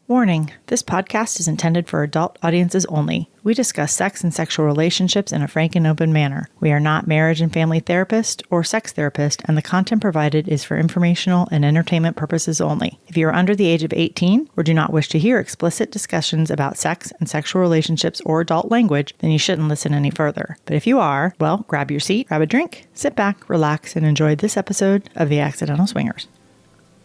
Warning, this podcast is intended for adult audiences only. We discuss sex and sexual relationships in a frank and open manner. We are not marriage and family therapists or sex therapists, and the content provided is for informational and entertainment purposes only. If you are under the age of 18 or do not wish to hear explicit discussions about sex and sexual relationships or adult language, then you shouldn't listen any further. But if you are, well, grab your seat, grab a drink, sit back, relax, and enjoy this episode of The Accidental Swingers.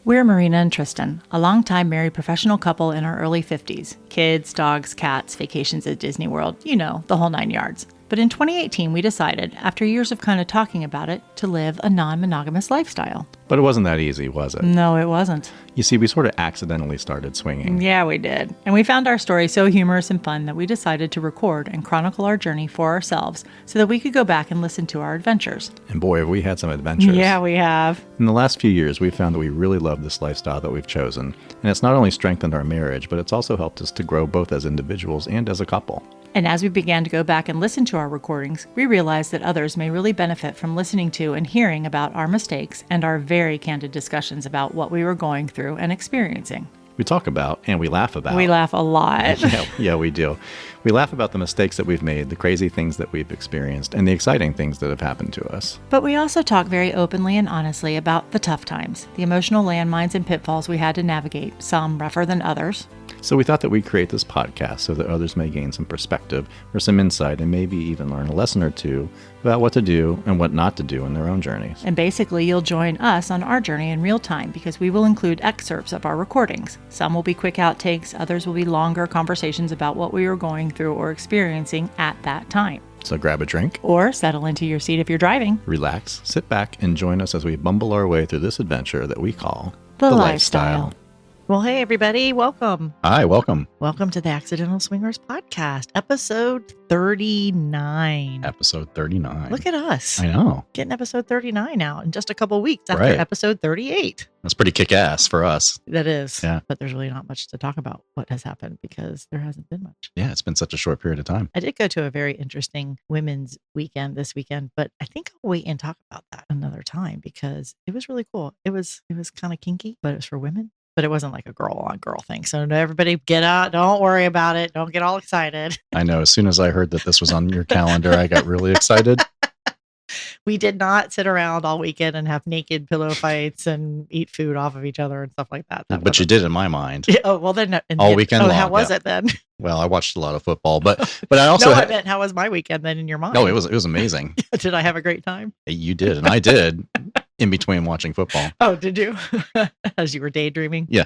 We're Myrina and Tristan, a longtime married professional couple in our early 50s. Kids, dogs, cats, vacations at Disney World, you know, the whole 9 yards. But in 2018, we decided, after years of kind of talking about it, to live a non-monogamous lifestyle. But it wasn't that easy, was it? No, it wasn't. You see, we sort of accidentally started swinging. Yeah, we did. And we found our story so humorous and fun that we decided to record and chronicle our journey for ourselves so that we could go back and listen to our adventures. And boy, have we had some adventures. Yeah, we have. In the last few years, we've found that we really love this lifestyle that we've chosen. And it's not only strengthened our marriage, but it's also helped us to grow both as individuals and as a couple. And as we began to go back and listen to our recordings, we realized that others may really benefit from listening to and hearing about our mistakes and our very candid discussions about what we were going through and experiencing. We talk about and we laugh about. We laugh a lot. Yeah, we do. We laugh about the mistakes that we've made, the crazy things that we've experienced, and the exciting things that have happened to us. But we also talk very openly and honestly about the tough times, the emotional landmines and pitfalls we had to navigate, some rougher than others. So we thought that we'd create this podcast so that others may gain some perspective or some insight and maybe even learn a lesson or two about what to do and what not to do in their own journeys. And basically, you'll join us on our journey in real time because we will include excerpts of our recordings. Some will be quick outtakes, others will be longer conversations about what we were going through or experiencing at that time. So grab a drink. Or settle into your seat if you're driving. Relax, sit back, and join us as we bumble our way through this adventure that we call The Lifestyle. Well, hey, everybody. Welcome. Hi, welcome. Welcome to the Accidental Swingers podcast, episode 39. Episode 39. Look at us. I know. Getting episode 39 out in just a couple weeks after Right. episode 38. That's pretty kick-ass for us. That is. Yeah. But there's really not much to talk about what has happened because there hasn't been much. Yeah, it's been such a short period of time. I did go to a very interesting women's weekend this weekend, but I think I'll wait and talk about that another time because it was really cool. It was kind of kinky, but it was for women. But it wasn't like a girl on girl thing. So everybody get out. Don't worry about it. Don't get all excited. I know. As soon as I heard that this was on your calendar, I got really excited. We did not sit around all weekend and have naked pillow fights and eat food off of each other and stuff like that. But you did in my mind. Yeah, oh, well then. All weekend long. How was yeah. it then? Well, I watched a lot of football, but I also I meant how was my weekend then in your mind? No, it was amazing. Did I have a great time? You did, and I did in between watching football. Oh, did you? As you were daydreaming? Yeah.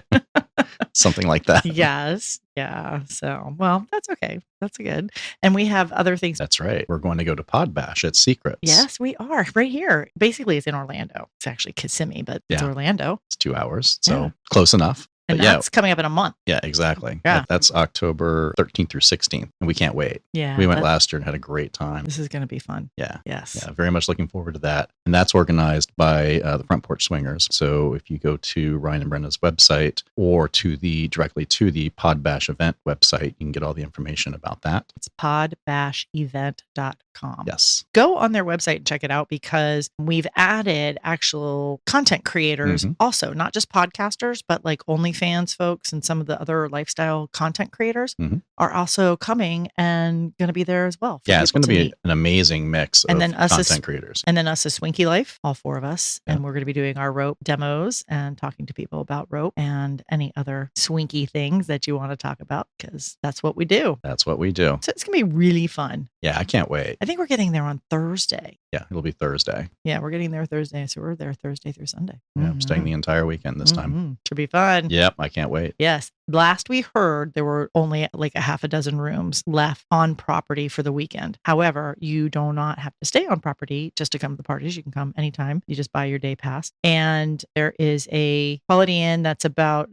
Something like that. Yes. Yeah. So, well, that's okay. That's good. And we have other things. That's right. We're going to go to Pod Bash at Secrets. Yes, we are right here. Basically, it's in Orlando. It's actually Kissimmee, but it's Orlando. It's 2 hours. So close enough. And but that's coming up in a month. Yeah, exactly. Yeah. That's October 13th through 16th. And we can't wait. Yeah. We went last year and had a great time. This is going to be fun. Yeah. Yes. Yeah. Very much looking forward to that. And that's organized by the Front Porch Swingers. So if you go to Ryan and Brenda's website or directly to the Pod Bash event website, you can get all the information about that. It's podbashevent.com. Yes. Go on their website and check it out because we've added actual content creators also, not just podcasters, but like OnlyFans folks and some of the other lifestyle content creators are also coming and going to be there as well. Yeah, it's going to be an amazing mix of content creators. And then us as Swinky Life, all four of us. Yeah. And we're going to be doing our rope demos and talking to people about rope and any other swinky things that you want to talk about because that's what we do. That's what we do. So it's going to be really fun. Yeah, I can't wait. I think we're getting there on Thursday. Yeah, it'll be Thursday. Yeah, we're getting there Thursday. So we're there Thursday through Sunday. Yeah, I'm staying the entire weekend this time. Should be fun. Yep, I can't wait. Yes. Last we heard, there were only like a half a dozen rooms left on property for the weekend. However, you do not have to stay on property just to come to the parties. You can come anytime. You just buy your day pass. And there is a Quality Inn that's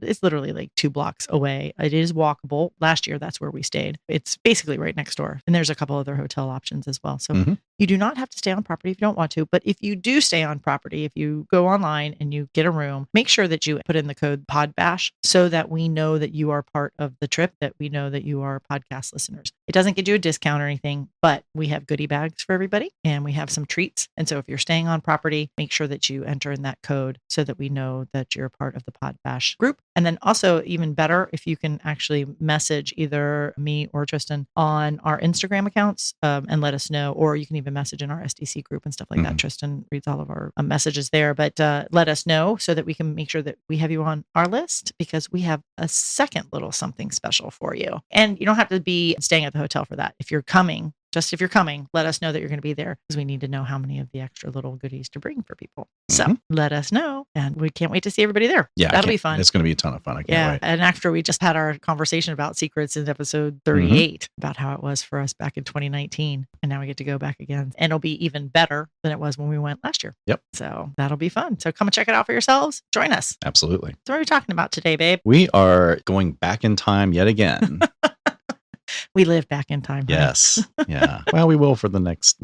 it's literally like 2 blocks away. It is walkable. Last year, that's where we stayed. It's basically right next door. And there's a couple other hotel options as well. So you do not have to stay on property if you don't want to. But if you do stay on property, if you go online and you get a room, make sure that you put in the code PODBASH so that we know that you are part of the trip, that we know that you are podcast listeners. It doesn't get you a discount or anything, but we have goodie bags for everybody and we have some treats. And so if you're staying on property, make sure that you enter in that code so that we know that you're part of the Pod Bash group And then also even better, if you can actually message either me or Tristan on our Instagram accounts and let us know, or you can even message in our SDC group and stuff like that. Tristan reads all of our messages there, but let us know so that we can make sure that we have you on our list, because we have a second little something special for you. And you don't have to be staying at the hotel for that. If you're coming, let us know that you're going to be there, because we need to know how many of the extra little goodies to bring for people. So let us know, and we can't wait to see everybody there. Yeah, that'll be fun. It's going to be a ton of fun. I can't wait. And after we just had our conversation about secrets in episode 38 about how it was for us back in 2019, and now we get to go back again, and it'll be even better than it was when we went last year. Yep. So that'll be fun. So come and check it out for yourselves. Join us. Absolutely. So what are we talking about today, babe? We are going back in time yet again. We live back in time. Yes. Yeah. Well, we will for the next,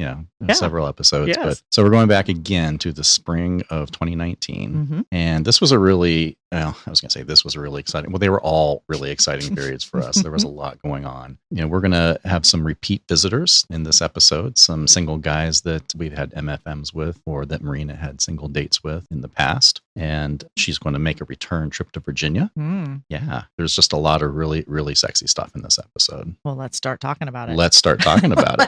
several episodes. Yes. But so we're going back again to the spring of 2019. And this was a really, I was going to say this was a really exciting. Well, they were all really exciting periods for us. There was a lot going on. We're going to have some repeat visitors in this episode, some single guys that we've had MFMs with, or that Myrina had single dates with in the past. And she's going to make a return trip to Virginia. Yeah. There's just a lot of really, really sexy stuff in this episode. Well, let's start talking about it. Let's start talking about it.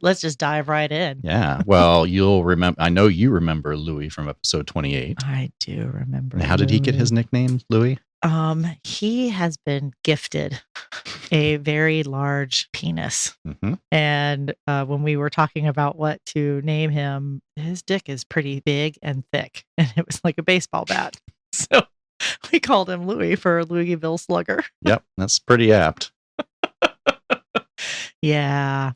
Let's just dive right in. Yeah. Well, you'll remember, I know you remember Louis from episode 28. I do remember. And how did he get his nickname, Louis? He has been gifted a very large penis. And when we were talking about what to name him, his dick is pretty big and thick, and it was like a baseball bat. So we called him Louis for Louisville Slugger. Yep, that's pretty apt. Yeah.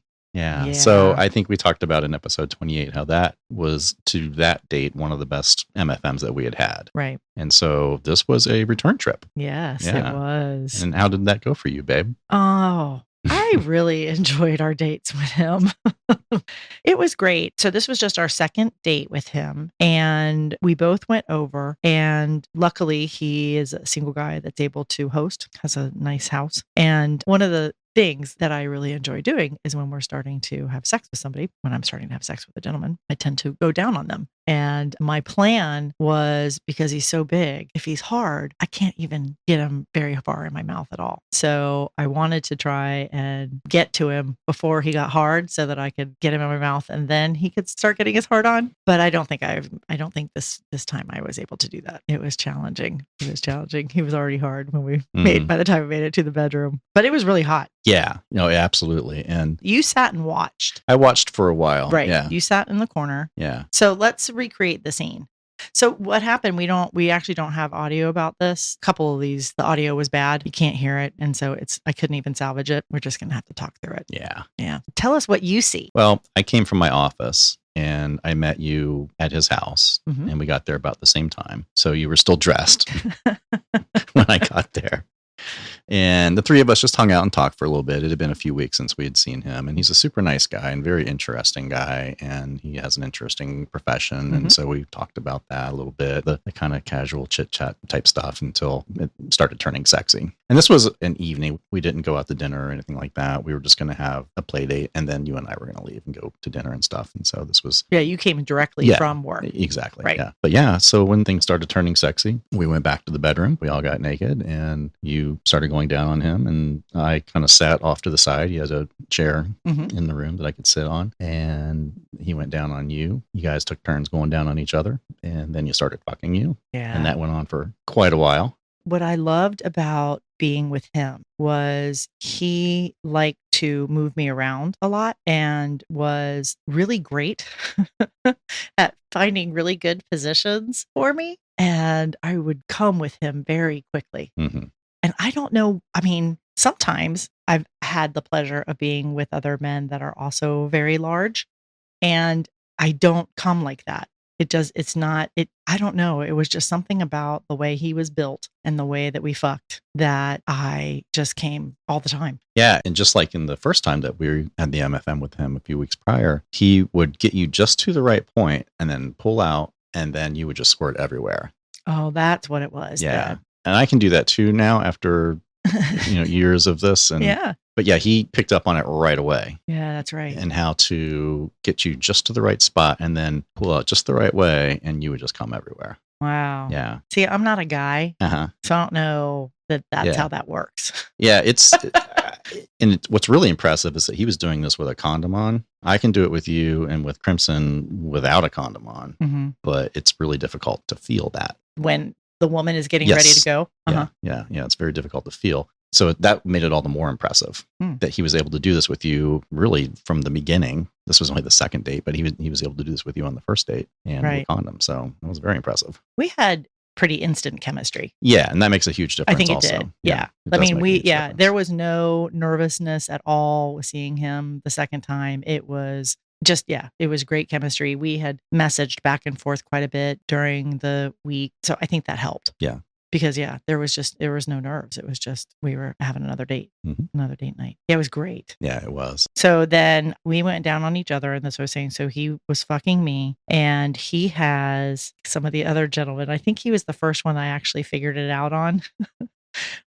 So I think we talked about in episode 28 how that was, to that date, one of the best MFMs that we had. Right. And so this was a return trip. Yes, it was. And how did that go for you, babe? Oh, I really enjoyed our dates with him. It was great. So this was just our second date with him, and we both went over, and luckily he is a single guy that's able to host, has a nice house. And one of the things that I really enjoy doing is when we're starting to have sex with somebody, when I'm starting to have sex with a gentleman, I tend to go down on them. And my plan was, because he's so big, if he's hard, I can't even get him very far in my mouth at all. So I wanted to try and get to him before he got hard so that I could get him in my mouth and then he could start getting his hard on. But I don't think this time I was able to do that. It was challenging. He was already hard when we by the time we made it to the bedroom. But it was really hot. Yeah, absolutely. And you sat and watched. I watched for a while. Right. Yeah. You sat in the corner. Yeah. So let's recreate the scene. So what happened, we actually don't have audio about this. A couple of these, the audio was bad. You can't hear it. And so I couldn't even salvage it. We're just going to have to talk through it. Yeah. Tell us what you see. Well, I came from my office and I met you at his house and we got there about the same time. So you were still dressed when I got there. And the three of us just hung out and talked for a little bit. It had been a few weeks since we had seen him, and he's a super nice guy and very interesting guy, and he has an interesting profession. And so we talked about that a little bit, the kind of casual chit chat type stuff, until it started turning sexy. And this was an evening. We didn't go out to dinner or anything like that. We were just going to have a play date, and then you and I were going to leave and go to dinner and stuff. And so this was... Yeah, you came directly from work. Exactly. Right. Yeah. But yeah, so when things started turning sexy, we went back to the bedroom. We all got naked, and you started going down on him, and I kind of sat off to the side. He has a chair in the room that I could sit on, and he went down on you. You guys took turns going down on each other, and then you started fucking you. Yeah. And that went on for quite a while. What I loved about being with him was he liked to move me around a lot and was really great at finding really good positions for me. And I would come with him very quickly. And I don't know, I mean, sometimes I've had the pleasure of being with other men that are also very large, and I don't come like that. I don't know. It was just something about the way he was built and the way that we fucked that I just came all the time. Yeah. And just like in the first time that we had the MFM with him a few weeks prior, he would get you just to the right point and then pull out, and then you would just squirt everywhere. Oh, that's what it was. Yeah. Then. And I can do that too now after years of this. And but yeah, he picked up on it right away. Yeah, that's right. And how to get you just to the right spot and then pull out just the right way, and you would just come everywhere. Wow. Yeah. See, I'm not a guy, Uh-huh. so I don't know that's Yeah. how that works. Yeah, what's really impressive is that he was doing this with a condom on. I can do it with you and with Crimson without a condom on, Mm-hmm. but it's really difficult to feel that. When the woman is getting ready to go? Yeah, it's very difficult to feel. So that made it all the more impressive that he was able to do this with you really from the beginning. This was only the second date, but he was able to do this with you on the first date and with condom. So it was very impressive. We had pretty instant chemistry. Yeah, and that makes a huge difference. I think it also. did. Yeah. I mean, there was no nervousness at all with seeing him the second time. It was just, it was great chemistry. We had messaged back and forth quite a bit during the week. So I think that helped. Yeah. Because there was no nerves. It was just, we were having another date, another date night. Yeah, it was great. Yeah, it was. So then we went down on each other, and that's what I was saying. So he was fucking me, and he has some of the other gentlemen. I think he was the first one I actually figured it out on.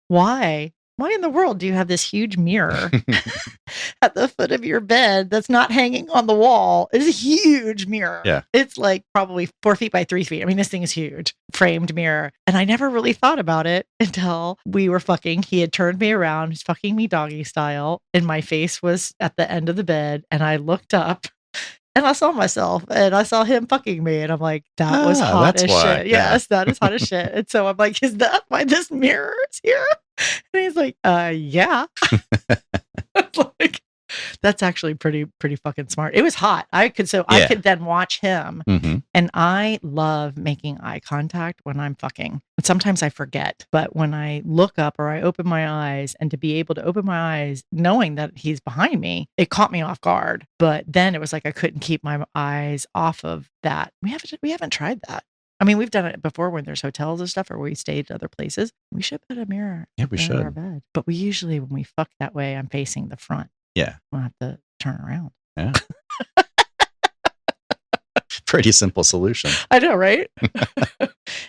Why in the world do you have this huge mirror at the foot of your bed that's not hanging on the wall? It's a huge mirror. Yeah. It's like probably 4 feet by 3 feet. I mean, this thing is huge, framed mirror. And I never really thought about it until we were fucking. He had turned me around. He's fucking me doggy style. And my face was at the end of the bed. And I looked up. And I saw myself, and I saw him fucking me, and I'm like, that was hot as shit. Yes, that is hot as shit. And so I'm like, is that why this mirror is here? And he's like, yeah. Like, that's actually pretty fucking smart. It was hot. I could then watch him. And I love making eye contact when I'm fucking. And sometimes I forget, but when I look up or I open my eyes, and to be able to open my eyes knowing that he's behind me, it caught me off guard. But then it was like I couldn't keep my eyes off of that. We haven't tried that. I mean, we've done it before when there's hotels and stuff, or we stayed at other places. We should put a mirror in our bed. But we usually, when we fuck that way, I'm facing the front. Yeah. We'll have to turn around. Yeah. Pretty simple solution. I know, right?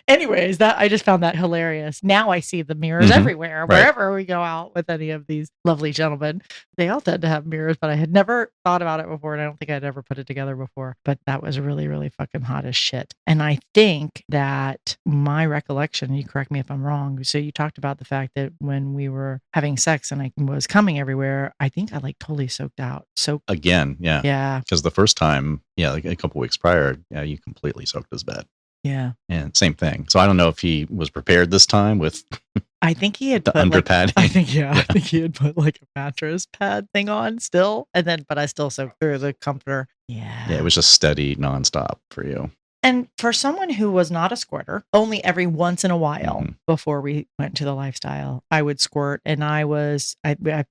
Anyways, I just found that hilarious. Now I see the mirrors everywhere, wherever we go out with any of these lovely gentlemen. They all tend to have mirrors, but I had never thought about it before, and I don't think I'd ever put it together before. But that was really, really fucking hot as shit. And I think that my recollection, you correct me if I'm wrong, so you talked about the fact that when we were having sex and I was coming everywhere, I think I like totally soaked out. Again, yeah. Yeah. Because the first time, like a couple weeks prior, you completely soaked his bed. Yeah. And same thing. So I don't know if he was prepared this time with I think he had the put under padding. I think he had put like a mattress pad thing on still. And then but I still soaked through the comforter. Yeah. Yeah, it was just steady nonstop for you. And for someone who was not a squirter, only every once in a while before we went to the lifestyle, I would squirt. And I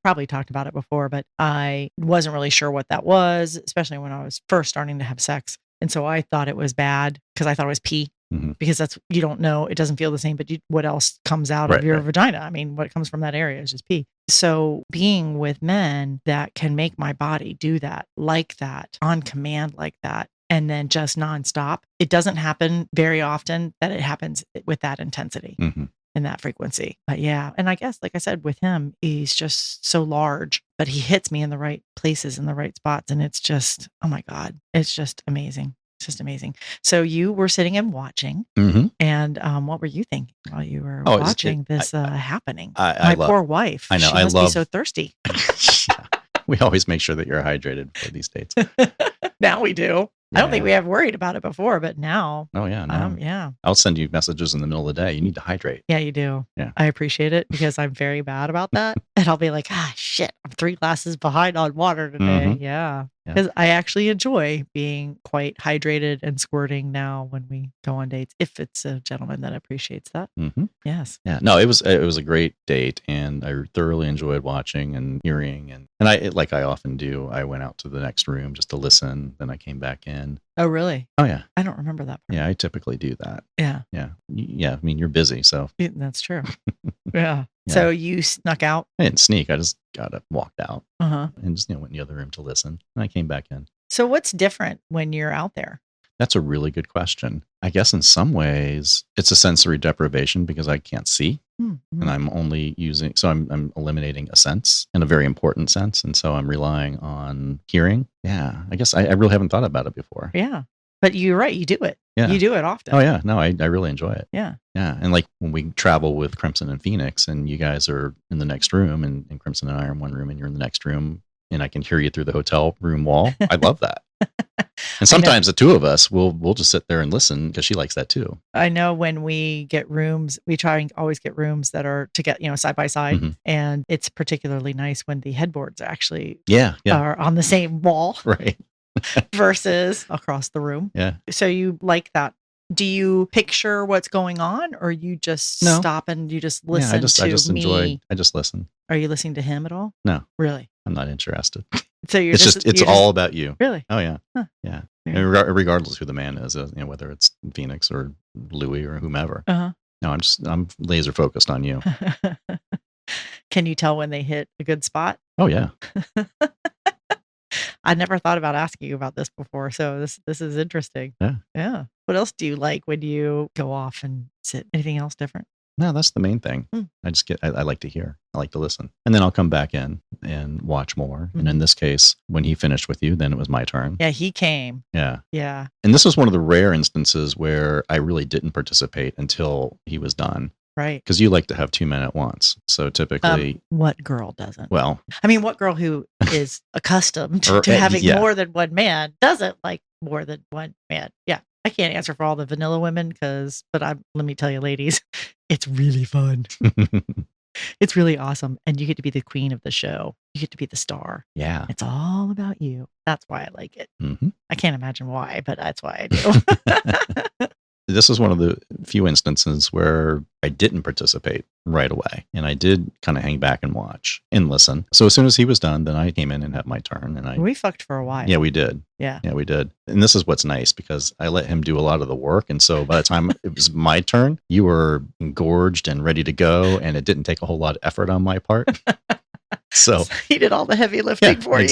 probably talked about it before, but I wasn't really sure what that was, especially when I was first starting to have sex. And so I thought it was bad because I thought it was pee. Because that's, you don't know, it doesn't feel the same, but what else comes out of your vagina? I mean, what comes from that area is just pee. So being with men that can make my body do that, like that, on command like that, and then just nonstop, it doesn't happen very often that it happens with that intensity and that frequency. But yeah, and I guess, like I said, with him, he's just so large, but he hits me in the right places, in the right spots. And it's just, oh my God, it's just amazing. It's just amazing. So you were sitting and watching, and what were you thinking while you were watching this happening? My poor wife. I know. She must be so thirsty. We always make sure that you're hydrated for these dates. Now we do. I don't think we have worried about it before, but now. Oh, yeah. No. Yeah. I'll send you messages in the middle of the day. You need to hydrate. Yeah, you do. Yeah. I appreciate it because I'm very bad about that. And I'll be like, shit, I'm 3 glasses behind on water today. Yeah. Because I actually enjoy being quite hydrated and squirting now when we go on dates, if it's a gentleman that appreciates that. Yes. Yeah. No, it was a great date, and I thoroughly enjoyed watching and hearing. And I, like I often do, I went out to the next room just to listen. Then I came back in. Oh, really? Oh, yeah. I don't remember that part. Yeah, I typically do that. Yeah. Yeah. Yeah. I mean, you're busy, so. That's true. Yeah. So you snuck out? I didn't sneak. I just walked out and just went in the other room to listen. And I came back in. So what's different when you're out there? That's a really good question. I guess in some ways it's a sensory deprivation because I can't see, and I'm only using, so I'm eliminating a sense, and a very important sense. And so I'm relying on hearing. Yeah. I guess I really haven't thought about it before. Yeah. But you're right. You do it. Yeah. You do it often. Oh yeah. No, I really enjoy it. Yeah. Yeah. And like when we travel with Crimson and Phoenix and you guys are in the next room and Crimson and I are in one room and you're in the next room and I can hear you through the hotel room wall. I love that. And sometimes the two of us we'll just sit there and listen because she likes that too. I know when we get rooms, we try and always get rooms that are to get, side by side. Mm-hmm. And it's particularly nice when the headboards actually are on the same wall. Right. Versus across the room. Yeah. So you like that. Do you picture what's going on or you just stop and you just listen I just me? enjoy. I just listen. Are you listening to him at all? No. Really? I'm not interested. So you're it's all about you. Really? Oh yeah. Huh. Yeah. And regardless who the man is, whether it's Phoenix or Louis or whomever. Uh-huh. No, I'm laser focused on you. Can you tell when they hit a good spot? Oh yeah. I never thought about asking you about this before, so this is interesting. Yeah. Yeah. What else do you like when you go off and sit? Anything else different? No, that's the main thing. I like to hear. I like to listen. And then I'll come back in and watch more. Mm-hmm. And in this case, when he finished with you, then it was my turn. Yeah, he came. Yeah. Yeah. And this was one of the rare instances where I really didn't participate until he was done. Right. Because you like to have two men at once. So typically. What girl doesn't? Well. I mean, what girl who is accustomed to having more than one man doesn't like more than one man? Yeah. I can't answer for all the vanilla women but let me tell you, ladies, it's really fun. It's really awesome. And you get to be the queen of the show. You get to be the star. Yeah. It's all about you. That's why I like it. Mm-hmm. I can't imagine why, but that's why I do. This is one of the few instances where I didn't participate right away. And I did kind of hang back and watch and listen. So as soon as he was done, then I came in and had my turn. And we fucked for a while. Yeah, we did. Yeah. Yeah, we did. And this is what's nice because I let him do a lot of the work. And so by the time it was my turn, you were engorged and ready to go. And it didn't take a whole lot of effort on my part. So he did all the heavy lifting for you.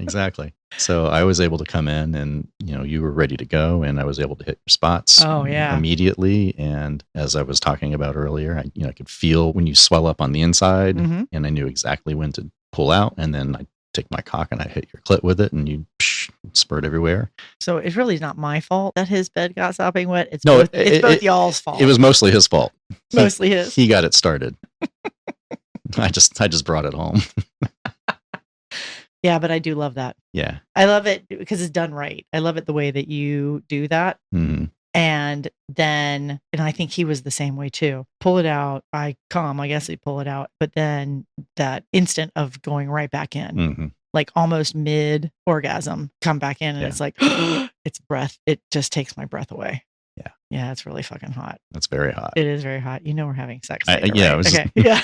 Exactly. So I was able to come in and, you were ready to go and I was able to hit your spots immediately. And as I was talking about earlier, I could feel when you swell up on the inside and I knew exactly when to pull out. And then I take my cock and I hit your clit with it and you spurt everywhere. So it's really not my fault that his bed got sopping wet. It's both y'all's fault. It was mostly his fault. Mostly his. He got it started. I just brought it home. Yeah, but I do love that. Yeah. I love it because it's done right. I love it the way that you do that. Mm-hmm. And then, I think he was the same way too. Pull it out. I guess he pull it out. But then that instant of going right back in, like almost mid orgasm, come back in and it's like, it's breath. It just takes my breath away. Yeah. Yeah. It's really fucking hot. That's very hot. It is very hot. We're having sex. Later, yeah. right? Okay. Yeah.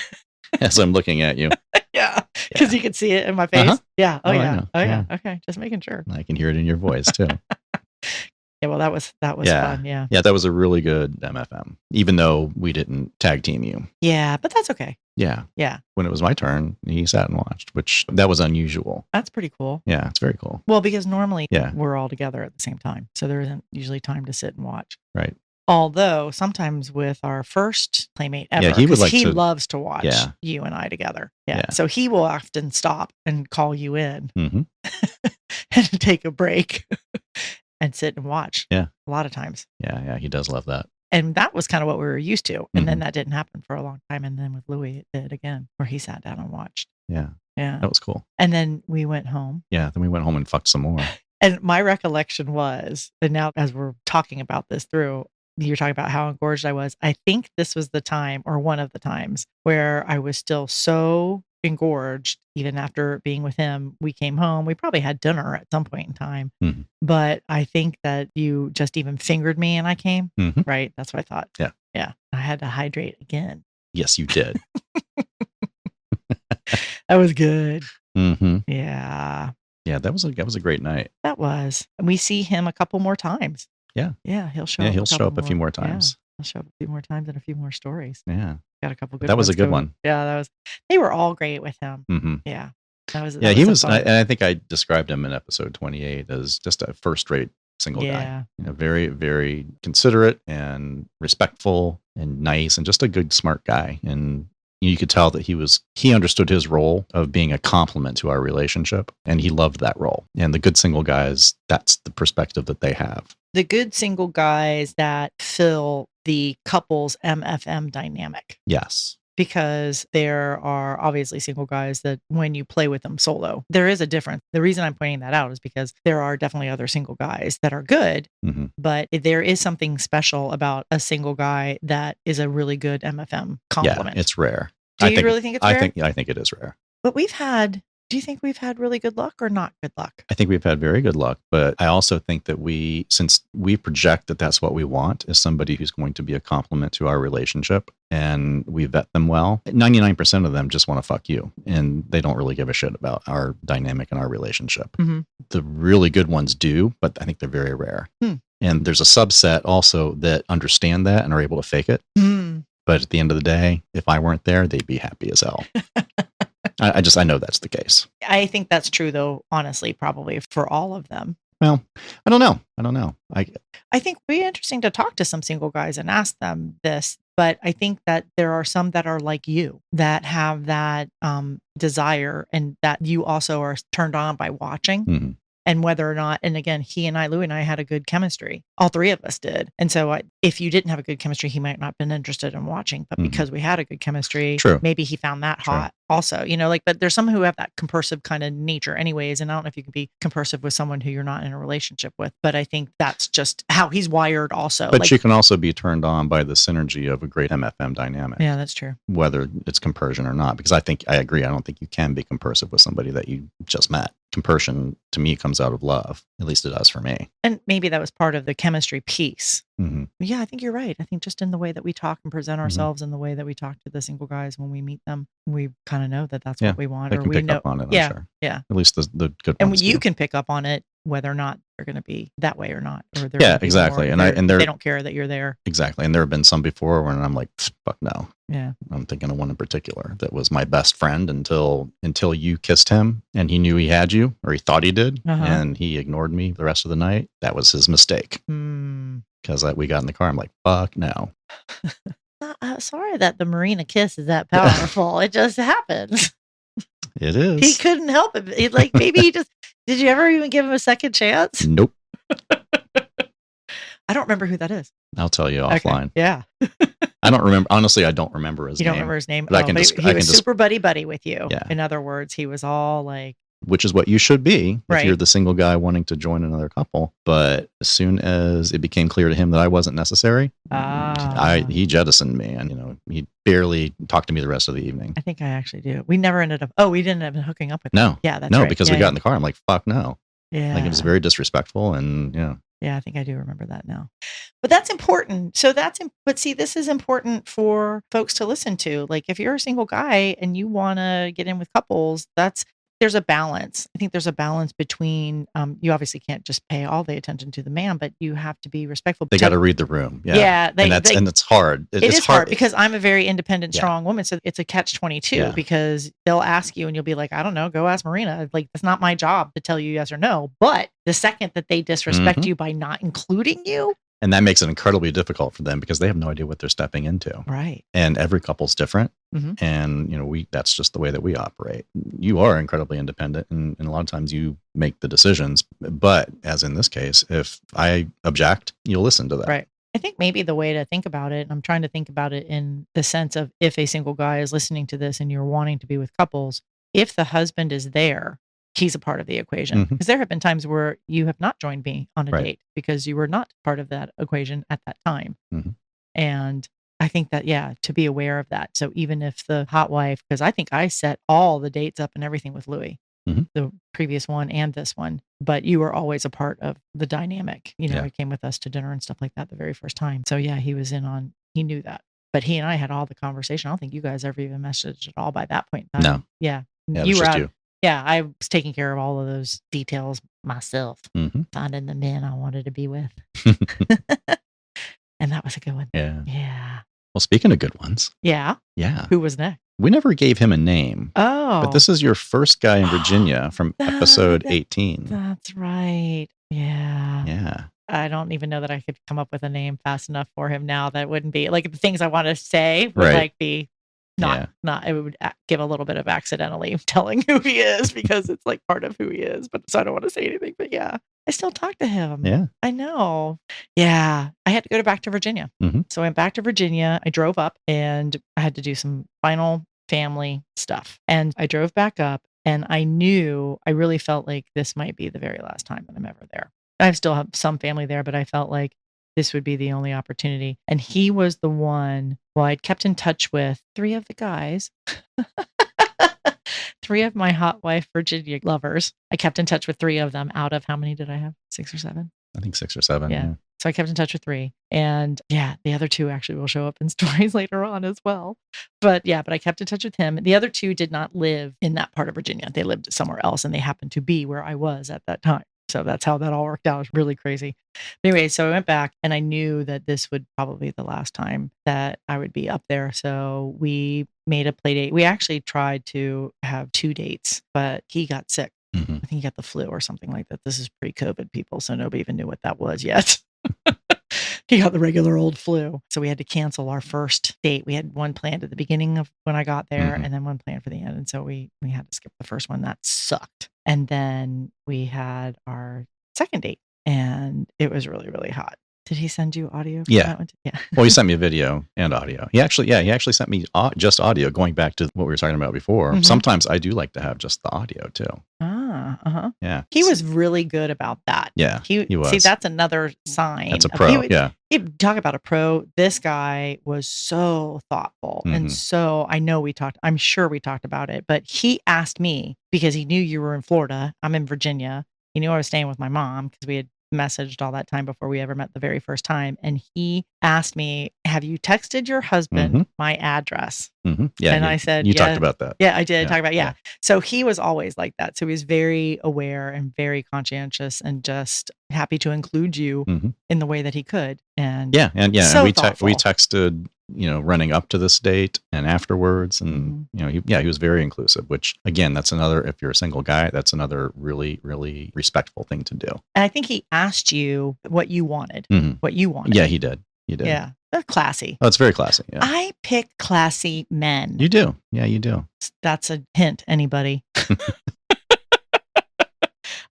As I'm looking at you. Yeah. Because you can see it in my face. Uh-huh. Yeah. Oh, yeah. Oh, yeah. Okay. Just making sure. I can hear it in your voice too. Yeah. Well, that was fun. Yeah. Yeah. That was a really good MFM, even though we didn't tag team you. Yeah. But that's okay. Yeah. Yeah. When it was my turn, he sat and watched, which that was unusual. That's pretty cool. Yeah. It's very cool. Well, because normally we're all together at the same time. So there isn't usually time to sit and watch. Right. Although sometimes with our first playmate ever, he loves to watch you and I together. Yeah. So he will often stop and call you in and take a break and sit and watch. Yeah. A lot of times. Yeah. He does love that. And that was kind of what we were used to. And then that didn't happen for a long time. And then with Louis, it did again, where he sat down and watched. Yeah. Yeah. That was cool. And then we went home. Yeah. Then we went home and fucked some more. And my recollection was, and now as we're talking about this through, you're talking about how engorged I was. I think this was the time or one of the times where I was still so engorged, even after being with him. We came home. We probably had dinner at some point in time. Mm-hmm. But I think that you just even fingered me and I came. Mm-hmm. Right? That's what I thought. Yeah. Yeah. I had to hydrate again. Yes, you did. That was good. Mm-hmm. Yeah. Yeah, that was a great night. That was. And we see him a couple more times. Yeah. Yeah, he'll show up. Yeah, he'll show up a few more times. Yeah, he'll show up a few more times and a few more stories. Yeah. Got a couple good That was ones a good going. one. Yeah, they were all great with him. Mm-hmm. Yeah. He was, and I think I described him in episode 28 as just a first-rate single guy. Very, very considerate and respectful and nice and just a good, smart guy. And, You could tell that he understood his role of being a complement to our relationship, and he loved that role. And the good single guys, that's the perspective that they have. The good single guys that fill the couple's MFM dynamic. Yes. Because there are obviously single guys that when you play with them solo, there is a difference. The reason I'm pointing that out is because there are definitely other single guys that are good, but there is something special about a single guy that is a really good MFM complement. Yeah, it's rare. Do you really think it's rare? I think it is rare. But do you think we've had really good luck or not good luck? I think we've had very good luck, but I also think that since we project that that's what we want, is somebody who's going to be a complement to our relationship, and we vet them well, 99% of them just want to fuck you, and they don't really give a shit about our dynamic and our relationship. The really good ones do, but I think they're very rare. And there's a subset also that understand that and are able to fake it. But at the end of the day, if I weren't there, they'd be happy as hell. I know that's the case. I think that's true, though, honestly, probably for all of them. Well, I don't know. I think it'd be interesting to talk to some single guys and ask them this. But I think that there are some that are like you that have that desire, and that you also are turned on by watching. And whether or not, and again, Louie and I had a good chemistry. All three of us did. And so if you didn't have a good chemistry, he might not have been interested in watching. But because we had a good chemistry, maybe he found that hot also. But there's some who have that compersive kind of nature anyways. And I don't know if you can be compersive with someone who you're not in a relationship with. But I think that's just how he's wired also. But you can also be turned on by the synergy of a great MFM dynamic. Yeah, that's true. Whether it's compersion or not. Because I agree. I don't think you can be compersive with somebody that you just met. Compersion to me comes out of love. At least it does for me. And maybe that was part of the chemistry piece. Yeah, I think you're right. I think just in the way that we talk and present ourselves, and the way that we talk to the single guys when we meet them, we kind of know that that's what we want. They can pick up on it, I'm sure. Yeah. At least the good ones. And you can pick up on it whether or not they're going to be that way or not. Or exactly. And they don't care that you're there. Exactly. And there have been some before when I'm like, fuck no. Yeah. I'm thinking of one in particular that was my best friend until you kissed him and he knew he had you, or he thought he did, and he ignored me the rest of the night. That was his mistake. Because we got in the car, I'm like, fuck no. Sorry that the Myrina kiss is that powerful. It just happens. It is. He couldn't help it. Maybe he just. Did you ever even give him a second chance? Nope. I don't remember who that is. I'll tell you offline. Okay. Yeah. I don't remember. Honestly, I don't remember his name. You don't remember his name? But he was super buddy with you. Yeah. In other words, he was all like. Which is what you should be if you're the single guy wanting to join another couple. But as soon as it became clear to him that I wasn't necessary, he jettisoned me, and he barely talked to me the rest of the evening. I think I actually do. We never ended up. Oh, we didn't end up hooking up with. No. Yeah, that's right. Because we got in the car. I'm like, fuck no. Yeah. It was very disrespectful, and yeah. Yeah, I think I do remember that now. But that's important. But see, this is important for folks to listen to. Like, if you're a single guy and you want to get in with couples, there's a balance. I think there's a balance between, you obviously can't just pay all the attention to the man, but you have to be respectful. They got to read the room. Yeah. Yeah. And it's hard. It's hard because I'm a very independent, strong woman. So it's a catch-22 because they'll ask you and you'll be like, I don't know, go ask Myrina. Like, it's not my job to tell you yes or no. But the second that they disrespect you by not including you. And that makes it incredibly difficult for them because they have no idea what they're stepping into. Right. And every couple's different. And, that's just the way that we operate. You are incredibly independent, and a lot of times you make the decisions. But as in this case, if I object, you'll listen to that. Right. I think maybe the way to think about it, and I'm trying to think about it in the sense of if a single guy is listening to this and you're wanting to be with couples, if the husband is there, he's a part of the equation. Because there have been times where you have not joined me on a date because you were not part of that equation at that time. And I think that, to be aware of that. So even if the hot wife, because I think I set all the dates up and everything with Louie, the previous one and this one, but you were always a part of the dynamic. He came with us to dinner and stuff like that the very first time. So he was he knew that. But he and I had all the conversation. I don't think you guys ever even messaged at all by that point in time. No. Yeah. You were out. You. Yeah, I was taking care of all of those details myself, finding the men I wanted to be with. And that was a good one. Yeah. Yeah. Well, speaking of good ones. Yeah. Yeah. Who was next? We never gave him a name. Oh. But this is your first guy in Virginia from episode 18. That's right. Yeah. Yeah. I don't even know that I could come up with a name fast enough for him now that wouldn't be like the things I want to say would be Not, it would give a little bit of accidentally telling who he is because it's like part of who he is. But so I don't want to say anything. But yeah, I still talk to him. Yeah. I know. Yeah. I had to go back to Virginia. So I went back to Virginia. I drove up and I had to do some final family stuff. And I drove back up and I really felt like this might be the very last time that I'm ever there. I still have some family there, but I felt like this would be the only opportunity. And he was the one, well, I'd kept in touch with 3 of the guys, 3 of my hot wife Virginia lovers. I kept in touch with 3 of them out of how many did I have? 6 or 7? I think 6 or 7. Yeah. So I kept in touch with 3. And yeah, the other 2 actually will show up in stories later on as well. But I kept in touch with him. The other 2 did not live in that part of Virginia. They lived somewhere else and they happened to be where I was at that time. So that's how that all worked out. It was really crazy. Anyway, so I went back and I knew that this would probably be the last time that I would be up there. So we made a play date. We actually tried to have 2 dates, but he got sick. I think he got the flu or something like that. This is pre-COVID, people, so nobody even knew what that was yet. He got the regular old flu. So we had to cancel our first date. We had one planned at the beginning of when I got there and then one planned for the end. And so we had to skip the first one. That sucked. And then we had our second date and it was really, really hot. Did he send you audio? For that one? Yeah. Well, he sent me a video and audio. He actually sent me just audio, going back to what we were talking about before. Sometimes I do like to have just the audio too. Yeah. He was really good about that. Yeah, he was. See, that's another sign. That's a pro. He'd talk about a pro. This guy was so thoughtful. And so I'm sure we talked about it, but he asked me because he knew you were in Florida. I'm in Virginia. He knew I was staying with my mom because we had messaged all that time before we ever met the very first time. And he asked me, have you texted your husband my address? Yeah. And I said, you talked about that. Yeah, I did talk about, So he was always like that. So he was very aware and very conscientious and just happy to include you in the way that he could. And so and we thoughtful. texted, running up to this date and afterwards. And, he was very inclusive, which again, that's another, if you're a single guy, that's another really, really respectful thing to do. And I think he asked you what you wanted, Yeah, he did. Yeah. They're classy. Oh, it's very classy. Yeah. I pick classy men. You do. Yeah, you do. That's a hint, anybody.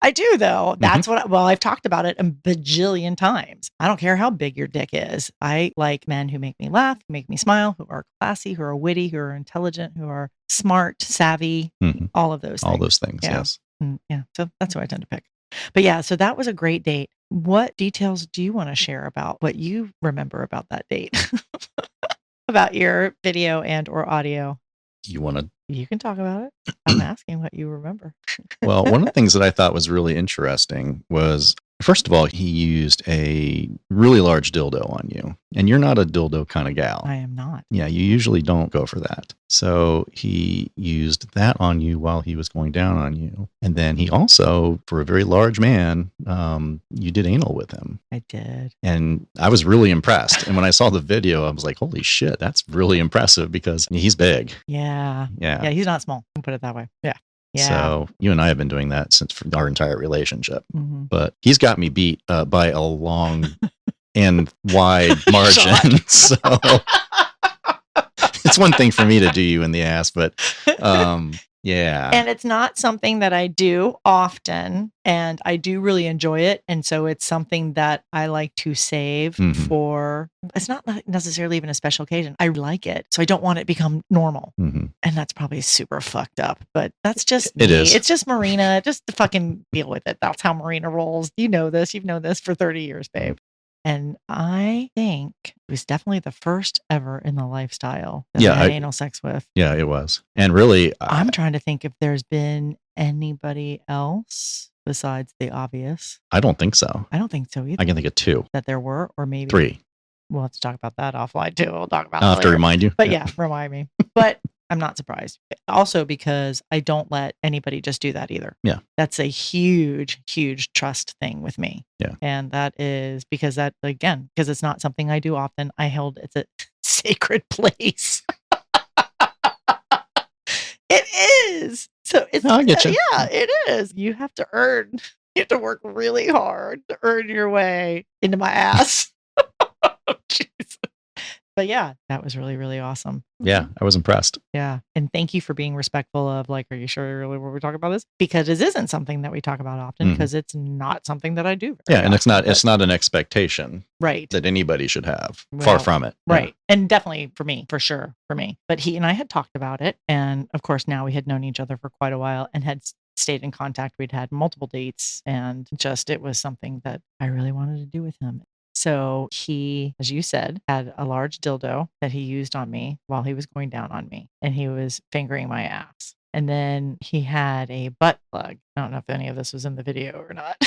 I do, though. That's I've talked about it a bajillion times. I don't care how big your dick is. I like men who make me laugh, who make me smile, who are classy, who are witty, who are intelligent, who are smart, savvy, all of those things. All those things, yes. So that's what I tend to pick. But so that was a great date. What details do you want to share about what you remember about that date? About your video and or audio? You can talk about it. I'm asking what you remember. Well, one of the things that I thought was really interesting was, first of all, he used a really large dildo on you. And you're not a dildo kind of gal. I am not. Yeah, you usually don't go for that. So he used that on you while he was going down on you. And then he also, for a very large man, you did anal with him. I did. And I was really impressed. And when I saw the video, I was like, holy shit, that's really impressive because he's big. Yeah. Yeah, he's not small. I'll put it that way. Yeah. Yeah. So you and I have been doing that since our entire relationship. But he's got me beat by a long and wide margin. So it's one thing for me to do you in the ass, but yeah. And it's not something that I do often, and I do really enjoy it. And so it's something that I like to save for, it's not necessarily even a special occasion. I like it. So I don't want it to become normal. And that's probably super fucked up, but that's just me. It is. It's just Myrina. Just to fucking deal with it. That's how Myrina rolls. You know this. You've known this for 30 years, babe. And I think it was definitely the first ever in the lifestyle that I had anal sex with. Yeah, it was. And really, I'm trying to think if there's been anybody else besides the obvious. I don't think so. I don't think so either. I can think of 2. That there were, or maybe 3. We'll have to talk about that offline too. We'll talk about I'll have to remind you. But remind me. But I'm not surprised. Also because I don't let anybody just do that either. Yeah. That's a huge, huge trust thing with me. Yeah. And that is because because it's not something I do often. It's a sacred place. It is. So it's, I get you. Yeah, it is. You have to work really hard to earn your way into my ass. Jesus. But yeah, that was really, really awesome. Yeah, I was impressed. Yeah. And thank you for being respectful of like, are you sure really we're talking about this? Because it isn't something that we talk about often because it's not something that I do. Yeah. And it's not an expectation right that anybody should have. Well, far from it. Right. Yeah. And definitely for me, for sure, for me. But he and I had talked about it. And of course, now we had known each other for quite a while and had stayed in contact. We'd had multiple dates and just it was something that I really wanted to do with him. So he, as you said, had a large dildo that he used on me while he was going down on me and he was fingering my ass. And then he had a butt plug. I don't know if any of this was in the video or not.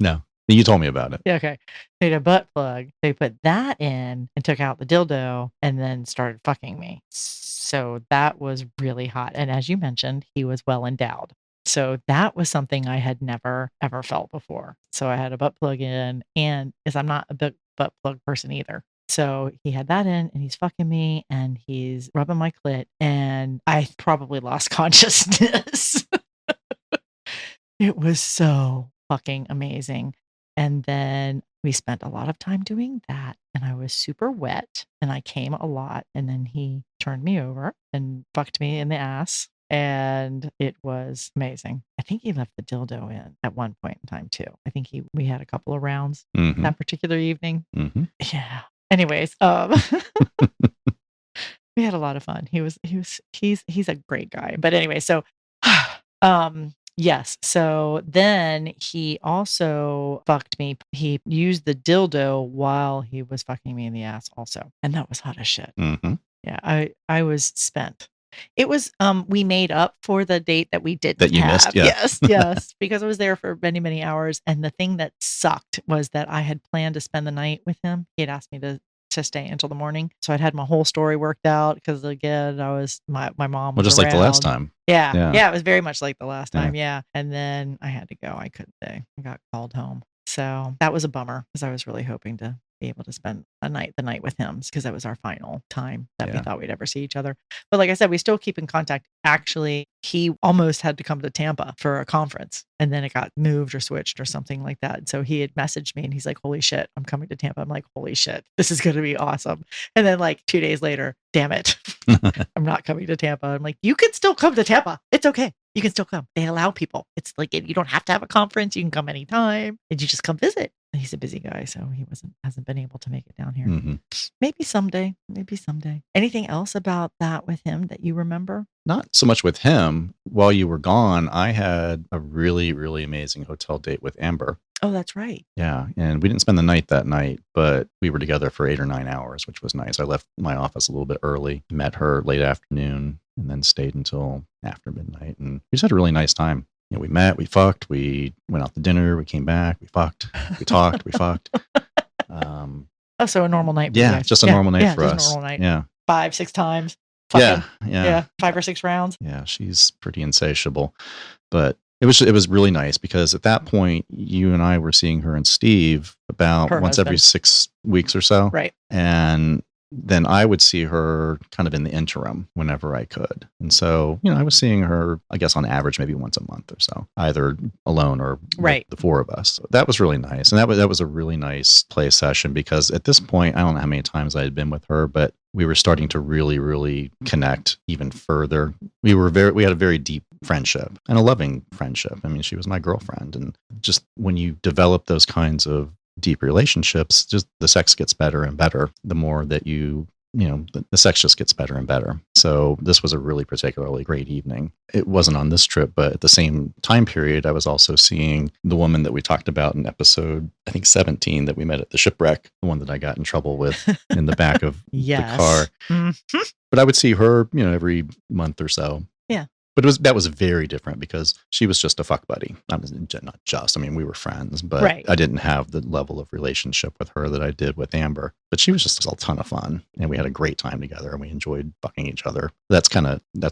No. You told me about it. Yeah, okay. They had a butt plug. They put that in and took out the dildo and then started fucking me. So that was really hot. And as you mentioned, he was well endowed. So that was something I had never, ever felt before. So I had a butt plug in and because I'm not a butt plug person either. So he had that in and he's fucking me and he's rubbing my clit and I probably lost consciousness. It was so fucking amazing. And then we spent a lot of time doing that and I was super wet and I came a lot and then he turned me over and fucked me in the ass. And it was amazing. I think he left the dildo in at one point in time too. I think we had a couple of rounds that particular evening. Yeah. Anyways, we had a lot of fun. He's a great guy. But anyway, so yes. So then he also fucked me. He used the dildo while he was fucking me in the ass also. And that was hot as shit. Yeah. I was spent. It was, we made up for the date that we didn't that you have. missed. Yeah. Yes. Because I was there for many, many hours. And the thing that sucked was that I had planned to spend the night with him. He had asked me to stay until the morning. So I'd had my whole story worked out because again, I was, my mom was just around. Like the last time. Yeah. It was very much like the last time. Yeah. And then I had to go. I couldn't stay. I got called home. So that was a bummer because I was really hoping to be able to spend the night with him because that was our final time that we thought we'd ever see each other. But like I said, we still keep in contact. Actually, he almost had to come to Tampa for a conference and then it got moved or switched or something like that. So he had messaged me and he's like, holy shit, I'm coming to Tampa. I'm like, holy shit, this is going to be awesome. And then like 2 days later, damn it, I'm not coming to Tampa. I'm like, you can still come to Tampa. It's okay. You can still come. They allow people. It's like, you don't have to have a conference. You can come anytime and you just come visit. And he's a busy guy, so he hasn't been able to make it down here. Maybe someday. Anything else about that with him that you remember? Not so much with him. While you were gone, I had a really, really amazing hotel date with Amber. Oh, that's right. Yeah. And we didn't spend the night that night, but we were together for 8 or 9 hours, which was nice. I left my office a little bit early, met her late afternoon, and then stayed until after midnight. And we just had a really nice time. You know, we met, we fucked, we went out to dinner, we came back, we fucked, we talked, we fucked. So a normal night. Yeah, just a normal night for us. Just a normal night. Yeah. 5-6 times. Yeah. 5 or 6 rounds. Yeah, she's pretty insatiable. But it was really nice because at that point, you and I were seeing her and Steve about once every 6 weeks or so. Right. And then I would see her kind of in the interim whenever I could. And so, I was seeing her, I guess, on average, maybe once a month or so, either alone or with the 4 of us. So that was really nice. And that was a really nice play session because at this point, I don't know how many times I had been with her, but we were starting to really, really connect even further. We had a very deep friendship and a loving friendship. I mean, she was my girlfriend. And just when you develop those kinds of deep relationships, just the sex gets better and better the more that the sex just gets better and better. So this was a really particularly great evening. It wasn't on this trip, but at the same time period, I was also seeing the woman that we talked about in episode, I think 17, that we met at the shipwreck, the one that I got in trouble with in the back of the car. But I would see her, every month or so. Yeah. But that was very different because she was just a fuck buddy. Not just, we were friends, but I didn't have the level of relationship with her that I did with Amber. But she was just a ton of fun and we had a great time together and we enjoyed fucking each other. That's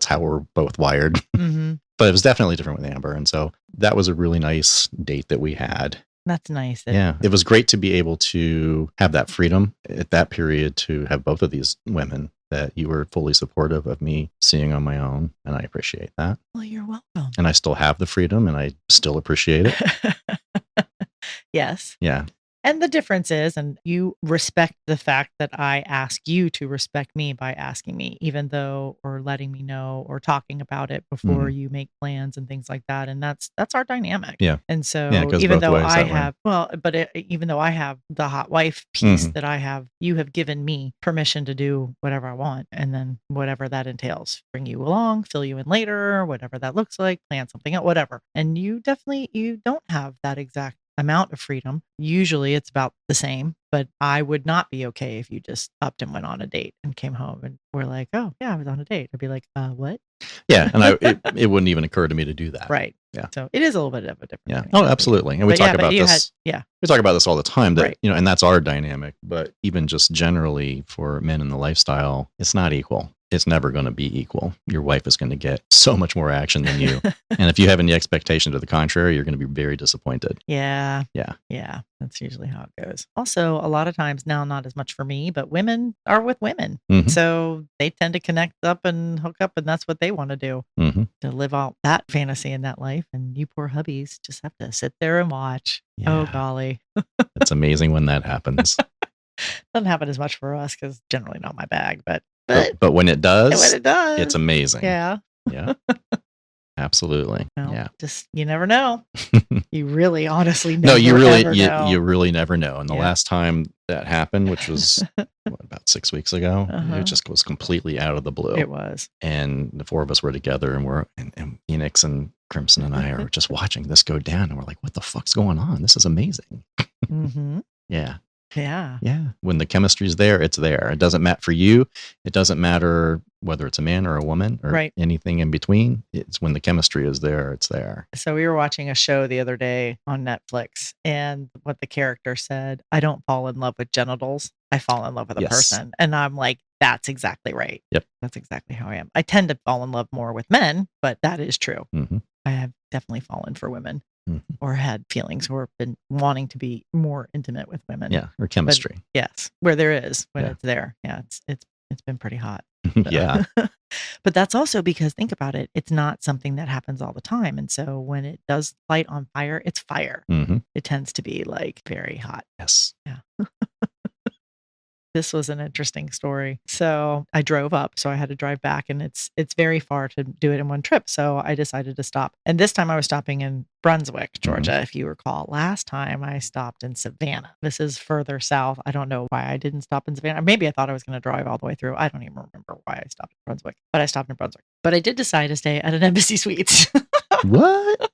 how we're both wired. But it was definitely different with Amber. And so that was a really nice date that we had. That's nice. Yeah. It was great to be able to have that freedom at that period to have both of these women that you were fully supportive of me seeing on my own. And I appreciate that. Well, you're welcome. And I still have the freedom and I still appreciate it. Yes. Yeah. And the difference is, and you respect the fact that I ask you to respect me by asking me, even though, or letting me know, or talking about it before you make plans and things like that. And that's our dynamic. Yeah. And Yeah, it so goes even both though ways I that way. have, well, but even though I have the hot wife piece that I have, you have given me permission to do whatever I want. And then whatever that entails, bring you along, fill you in later, whatever that looks like, plan something out, whatever. And you don't have that exact amount of freedom. Usually it's about the same, but I would not be okay if you just upped and went on a date and came home and were like, oh yeah, I was on a date. I'd be like, what? Yeah. And it wouldn't even occur to me to do that. Right. Yeah. So it is a little bit of a different Yeah. dynamic. Oh, absolutely. And we talk about this. We talk about this all the time that, Right. and that's our dynamic, but even just generally for men in the lifestyle, it's not equal. It's never going to be equal. Your wife is going to get so much more action than you. And if you have any expectation to the contrary, you're going to be very disappointed. Yeah. Yeah. Yeah. That's usually how it goes. Also, a lot of times now, not as much for me, but women are with women. So they tend to connect up and hook up, and that's what they want to do, to live out that fantasy and that life. And you poor hubbies just have to sit there and watch. Yeah. Oh, golly. It's amazing when that happens. Doesn't happen as much for us because generally not my bag, but when it does, it's it's amazing. Yeah. Yeah. Absolutely. Well, yeah. Just, you never know. You really honestly never No, you know. you really never know. And the last time that happened, which was about 6 weeks ago, it just was completely out of the blue. It was. And the four of us were together, and Phoenix and Crimson and I are just watching this go down, and we're like, what the fuck's going on? This is amazing. Yeah. Yeah. Yeah. When the chemistry's there, it's there. It doesn't matter for you. It doesn't matter whether it's a man or a woman or anything in between. It's when the chemistry is there, it's there. So we were watching a show the other day on Netflix, and what the character said, I don't fall in love with genitals. I fall in love with a person. And I'm like, that's exactly right. Yep. That's exactly how I am. I tend to fall in love more with men, but that is true. I have definitely fallen for women. Or had feelings or been wanting to be more intimate with women. Yeah, or chemistry. But yes, where there is, when it's there. Yeah, it's been pretty hot. Yeah. But that's also because, think about it, it's not something that happens all the time. And so when it does light on fire, it's fire. It tends to be like very hot. Yes. Yeah. This was an interesting story. So I drove up, so I had to drive back, and it's very far to do it in one trip. So I decided to stop. And this time I was stopping in Brunswick, Georgia, if you recall. Last time I stopped in Savannah. This is further south. I don't know why I didn't stop in Savannah. Maybe I thought I was going to drive all the way through. I don't even remember why I stopped in Brunswick, but I stopped in Brunswick. But I did decide to stay at an Embassy Suites. What?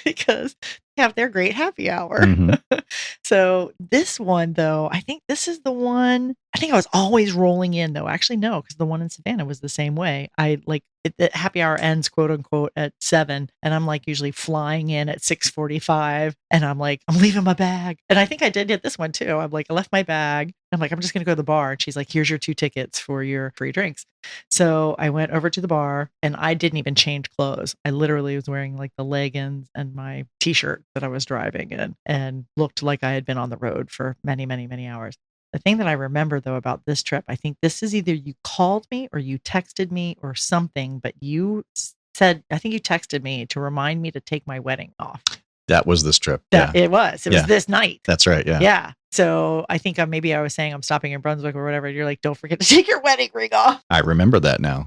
Because they have their great happy hour. So this one, though, I think this is the one. I think I was always rolling in, though. Actually, no, because the one in Savannah was the same way. The happy hour ends, quote unquote, at 7, and I'm like usually flying in at 6:45, and I'm like, I'm leaving my bag. And I think I did this one too. I'm like, I left my bag. I'm like, I'm just gonna go to the bar, and she's like, here's your 2 tickets for your free drinks. So I went over to the bar, and I didn't even change clothes. I literally was wearing like the leggings and my t-shirt that I was driving in, and looked like I had been on the road for many, many, many hours. The thing that I remember, though, about this trip, I think this is either you called me or you texted me or something, but you said, I think you texted me to remind me to take my wedding off. That was this trip. It was this night. That's right. Yeah. Yeah. So I think maybe I was saying I'm stopping in Brunswick or whatever. You're like, don't forget to take your wedding ring off. I remember that now.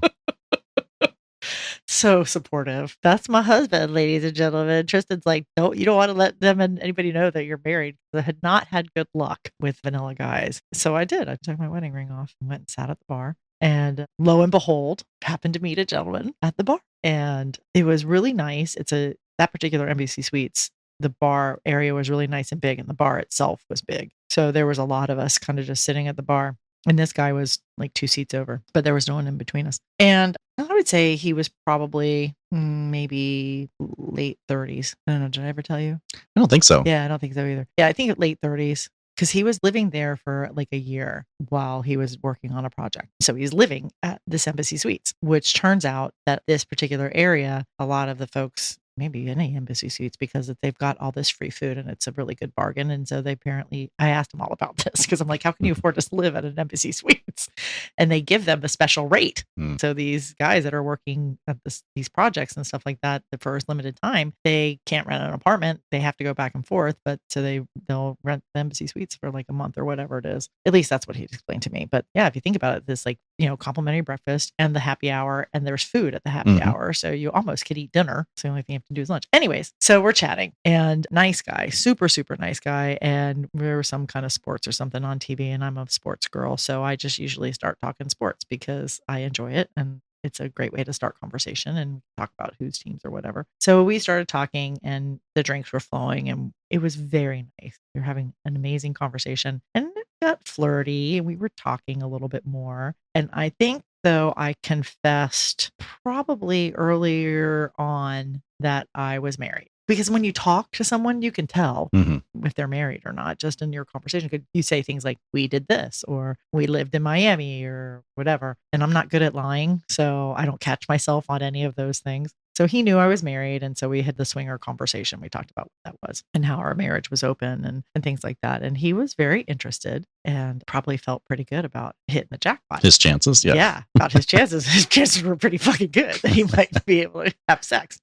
So supportive. That's my husband, ladies and gentlemen. Tristan's like, you don't want to let them and anybody know that you're married. I had not had good luck with vanilla guys. So I did. I took my wedding ring off and went and sat at the bar. And lo and behold, happened to meet a gentleman at the bar. And it was really nice. That particular Embassy Suites, the bar area was really nice and big, and the bar itself was big. So there was a lot of us kind of just sitting at the bar. And this guy was like 2 seats over, but there was no one in between us. And I would say he was probably maybe late 30s. I don't know. Did I ever tell you? I don't think so. Yeah, I don't think so either. Yeah, I think late 30s, because he was living there for like a year while he was working on a project. So he's living at this Embassy Suites, which turns out that this particular area, a lot of the folks maybe any Embassy Suites, because they've got all this free food and it's a really good bargain. And so they apparently, I asked them all about this because I'm like, how can you afford to live at an Embassy Suites? And they give them a special rate. So these guys that are working at these projects and stuff like that for a limited time, they can't rent an apartment. They have to go back and forth, but so they'll rent the Embassy Suites for like a month or whatever it is. At least that's what he explained to me. But yeah, if you think about it, this like, complimentary breakfast and the happy hour, and there's food at the happy hour. So you almost could eat dinner. So the only thing you have to do is lunch. Anyways, so we're chatting, and nice guy, super, super nice guy. And there was some kind of sports or something on TV, and I'm a sports girl. So I just usually start talking sports because I enjoy it. And it's a great way to start conversation and talk about whose teams or whatever. So we started talking and the drinks were flowing and it was very nice. We were having an amazing conversation and it got flirty and we were talking a little bit more. And I think though I confessed probably earlier on that I was married. Because when you talk to someone, you can tell if they're married or not, just in your conversation. Could you say things like, we did this, or we lived in Miami, or whatever. And I'm not good at lying, so I don't catch myself on any of those things. So he knew I was married. And so we had the swinger conversation. We talked about what that was and how our marriage was open and things like that. And he was very interested and probably felt pretty good about hitting the jackpot. His chances. Yeah. Yeah. About his chances. His chances were pretty fucking good that he might be able to have sex.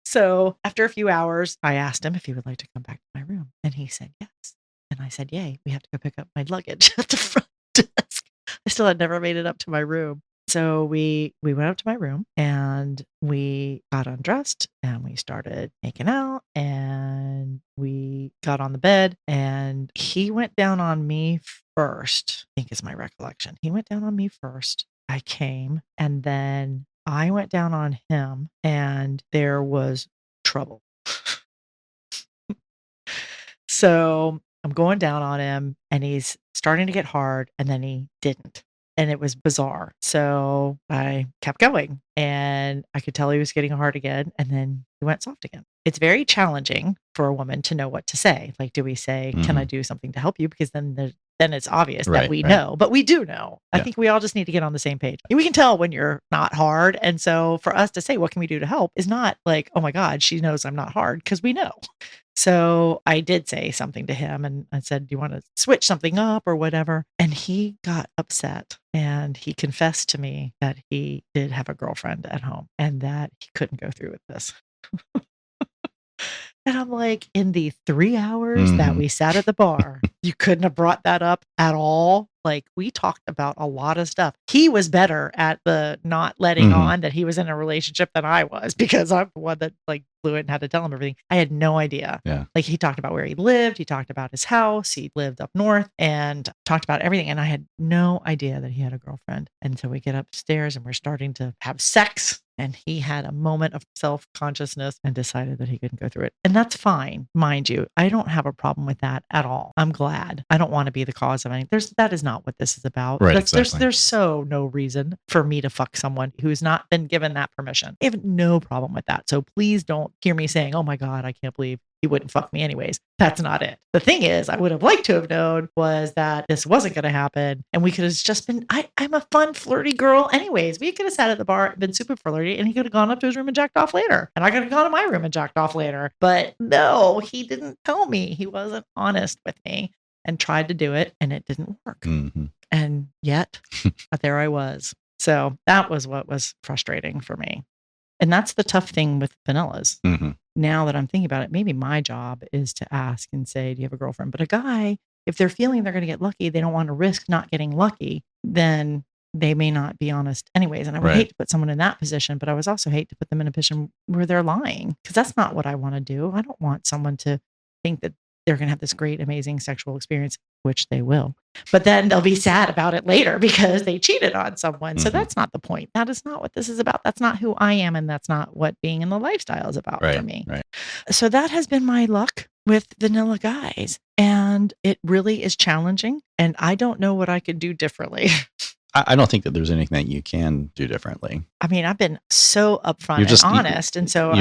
So after a few hours, I asked him if he would like to come back to my room. And he said yes. And I said, yay, we have to go pick up my luggage at the front desk. I still had never made it up to my room. So we went up to my room and we got undressed and we started making out and we got on the bed and he went down on me first. I think is my recollection. He went down on me first. I came and then I went down on him and there was trouble. So I'm going down on him and he's starting to get hard and then he didn't. And it was bizarre. So I kept going and I could tell he was getting hard again. And then he went soft again. It's very challenging for a woman to know what to say. Like, do we say, can I do something to help you? Because then it's obvious that we know, but we do know. I think we all just need to get on the same page. We can tell when you're not hard. And so for us to say, what can we do to help is not like, oh my God, she knows I'm not hard, because we know. So I did say something to him and I said, do you want to switch something up or whatever? And he got upset and he confessed to me that he did have a girlfriend at home and that he couldn't go through with this. And I'm like, in the 3 hours that we sat at the bar, you couldn't have brought that up at all. Like, we talked about a lot of stuff. He was better at the not letting on that he was in a relationship than I was, because I'm the one that like blew it and had to tell him everything. I had no idea. Yeah. Like, he talked about where he lived. He talked about his house. He lived up north and talked about everything. And I had no idea that he had a girlfriend. And so we get upstairs and we're starting to have sex. And he had a moment of self-consciousness and decided that he couldn't go through it. And that's fine. Mind you, I don't have a problem with that at all. I'm glad. I don't want to be the cause of anything. That is not what this is about. Right, exactly. There's so no reason for me to fuck someone who's not been given that permission. I have no problem with that. So please don't hear me saying, oh my God, I can't believe he wouldn't fuck me anyways. That's not it. The thing is, I would have liked to have known was that this wasn't going to happen. And we could have just been, I'm a fun, flirty girl anyways. We could have sat at the bar and been super flirty and he could have gone up to his room and jacked off later. And I could have gone to my room and jacked off later. But no, he didn't tell me. He wasn't honest with me and tried to do it and it didn't work. And yet there I was. So that was what was frustrating for me. And that's the tough thing with vanillas. Now that I'm thinking about it, maybe my job is to ask and say, do you have a girlfriend? But a guy, if they're feeling they're going to get lucky, they don't want to risk not getting lucky, then they may not be honest anyways. And I would hate to put someone in that position, but I would also hate to put them in a position where they're lying, because that's not what I want to do. I don't want someone to think that they're going to have this great, amazing sexual experience, which they will, but then they'll be sad about it later because they cheated on someone. So that's not the point. That is not what this is about. That's not who I am. And that's not what being in the lifestyle is about for me. So that has been my luck with vanilla guys. And it really is challenging. And I don't know what I could do differently. I don't think that there's anything that you can do differently. I mean, I've been so upfront and honest. And so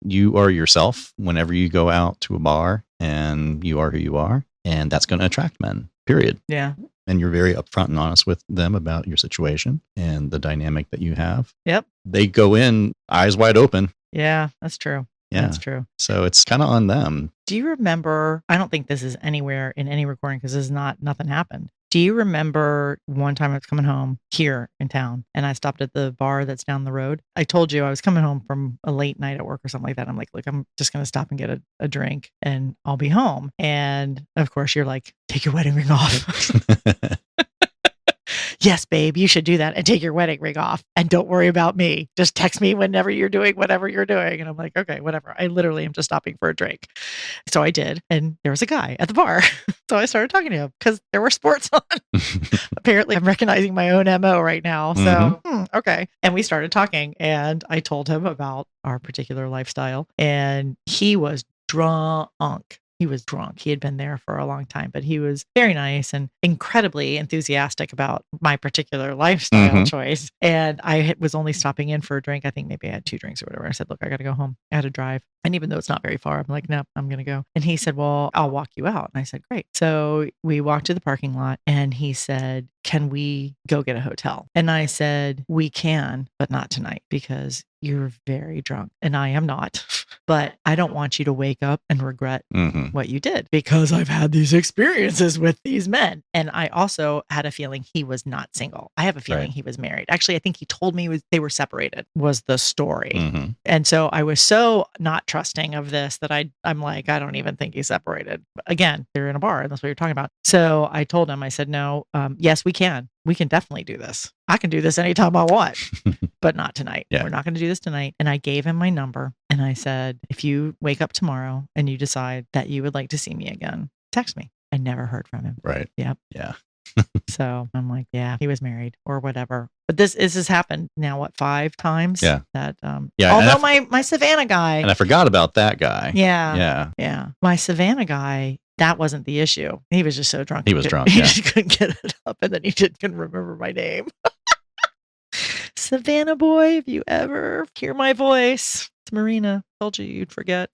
you are yourself whenever you go out to a bar, and you are who you are. And that's going to attract men, period. Yeah. And you're very upfront and honest with them about your situation and the dynamic that you have. Yep. They go in eyes wide open. Yeah, that's true. Yeah. That's true. So it's kind of on them. Do you remember, I don't think this is anywhere in any recording because this is nothing happened. Do you remember one time I was coming home here in town and I stopped at the bar that's down the road? I told you I was coming home from a late night at work or something like that. I'm like, look, I'm just going to stop and get a drink and I'll be home. And of course you're like, take your wedding ring off. Yes, babe, you should do that and take your wedding ring off and don't worry about me. Just text me whenever you're doing whatever you're doing. And I'm like, okay, whatever. I literally am just stopping for a drink. So I did. And there was a guy at the bar. So I started talking to him because there were sports on. Apparently, I'm recognizing my own MO right now. So, okay. And we started talking and I told him about our particular lifestyle and he was drunk. He was drunk. He had been there for a long time, but he was very nice and incredibly enthusiastic about my particular lifestyle choice. And I was only stopping in for a drink. I think maybe I had 2 drinks or whatever. I said, look, I got to go home. I had to drive. And even though it's not very far, I'm like, no, I'm going to go. And he said, well, I'll walk you out. And I said, great. So we walked to the parking lot and he said, can we go get a hotel? And I said, we can, but not tonight because you're very drunk and I am not, but I don't want you to wake up and regret what you did because I've had these experiences with these men. And I also had a feeling he was not single. I have a feeling he was married. Actually, I think he told me they were separated was the story. And so I was so not trusting of this that I'm like, I don't even think he's separated. Again, they're in a bar and that's what you're talking about. So I told him, I said, no, yes, we can. We can definitely do this. I can do this anytime I want, but not tonight. Yeah. We're not going to do this tonight. And I gave him my number and I said, if you wake up tomorrow and you decide that you would like to see me again, text me. I never heard from him. Right. Yep. Yeah. So I'm like, yeah, he was married or whatever. But this has happened now, what, 5 times? Yeah. That, yeah. Although my Savannah guy. And I forgot about that guy. Yeah. Yeah. Yeah. My Savannah guy, that wasn't the issue. He was just so drunk. He was drunk. He just couldn't get it up. And then he couldn't remember my name. Savannah boy, if you ever hear my voice, it's Myrina. Told you you'd forget.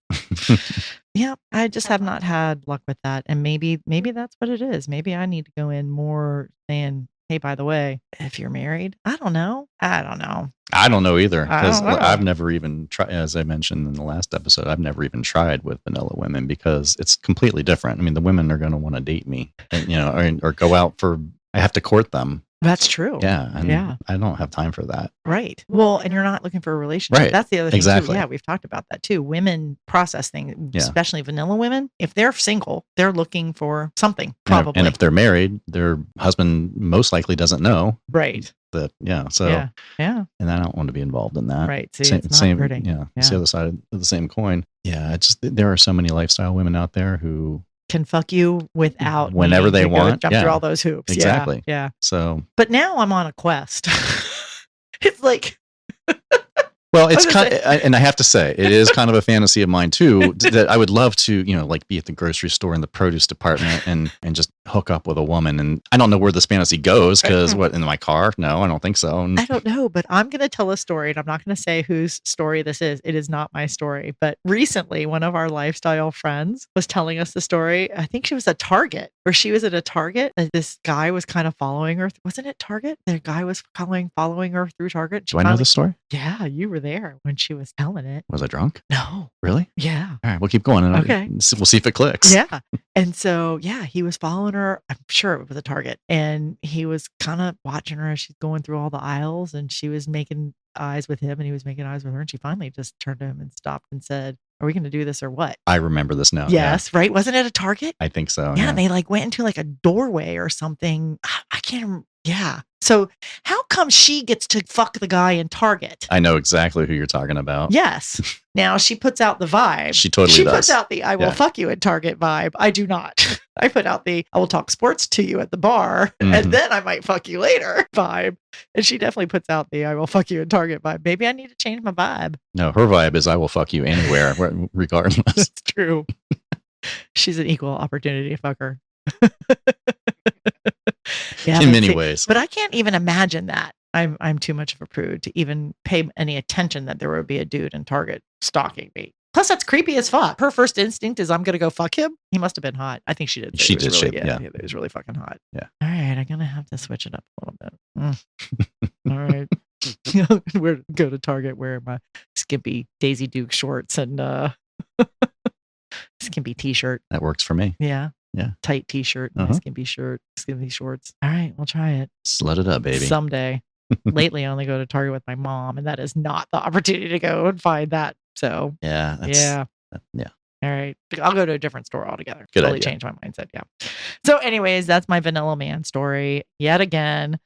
Yeah, I just have not had luck with that. And maybe that's what it is. Maybe I need to go in more saying, hey, by the way, if you're married, I don't know. I don't know either. Because I've never even tried, as I mentioned in the last episode, I've never even tried with vanilla women because it's completely different. I mean, the women are going to want to date me, and, or go out for, I have to court them. That's true. Yeah. And I don't have time for that. Right. Well, and you're not looking for a relationship. Right. That's the other thing. Exactly. Too. Yeah, we've talked about that too. Women process things, especially vanilla women. If they're single, they're looking for something, probably. And if they're married, their husband most likely doesn't know. Right. That, yeah. So, yeah. And I don't want to be involved in that. Right. See, it's not hurting. Yeah. It's the other side of the same coin. Yeah. There are so many lifestyle women out there who can fuck you without whenever they want, jump through all those hoops. Exactly. Yeah. So, but now I'm on a quest. It's like, well, it's kind of, and I have to say, it is kind of a fantasy of mine too, that I would love to, like be at the grocery store in the produce department and just hook up with a woman. And I don't know where this fantasy goes because in my car? No, I don't think so. I don't know, but I'm going to tell a story and I'm not going to say whose story this is. It is not my story. But recently, one of our lifestyle friends was telling us the story. I think she was at Target, or she was at a Target. And this guy was kind of following her. Wasn't it Target? The guy was following her through Target. Do I know this story? Yeah, you were there when she was telling it. Was I drunk? No. Really? Yeah. All right, we'll keep going. Okay. We'll see if it clicks. Yeah. And so, he was following her. I'm sure it was a Target. And he was kind of watching her as she's going through all the aisles and she was making eyes with him and he was making eyes with her. And she finally just turned to him and stopped and said, are we going to do this or what? I remember this now. Yes. Yeah. Right. Wasn't it a Target? I think so. Yeah. And they went into a doorway or something. I can't remember. Yeah. So how come she gets to fuck the guy in Target? I know exactly who you're talking about. Yes. Now she puts out the vibe. She totally does. She puts out the I will fuck you in Target vibe. I do not. I put out the I will talk sports to you at the bar and then I might fuck you later vibe. And she definitely puts out the I will fuck you in Target vibe. Maybe I need to change my vibe. No, her vibe is I will fuck you anywhere, regardless. That's true. She's an equal opportunity fucker. In many ways. But I can't even imagine that. I'm too much of a prude to even pay any attention that there would be a dude in Target stalking me. Plus, that's creepy as fuck. Her first instinct is I'm going to go fuck him. He must have been hot. I think she did. She did. It was really fucking hot. Yeah. All right. I'm going to have to switch it up a little bit. All right. Go to Target wearing my skimpy Daisy Duke shorts and skimpy t-shirt. That works for me. Yeah. Yeah. Tight t-shirt, my skimpy shorts. All right, we'll try it. Slut it up, baby. Someday. Lately, I only go to Target with my mom, and that is not the opportunity to go and find that. So yeah. Yeah. All right. I'll go to a different store altogether. Good Totally idea. change my mindset. Yeah. So anyways, that's my vanilla man story yet again.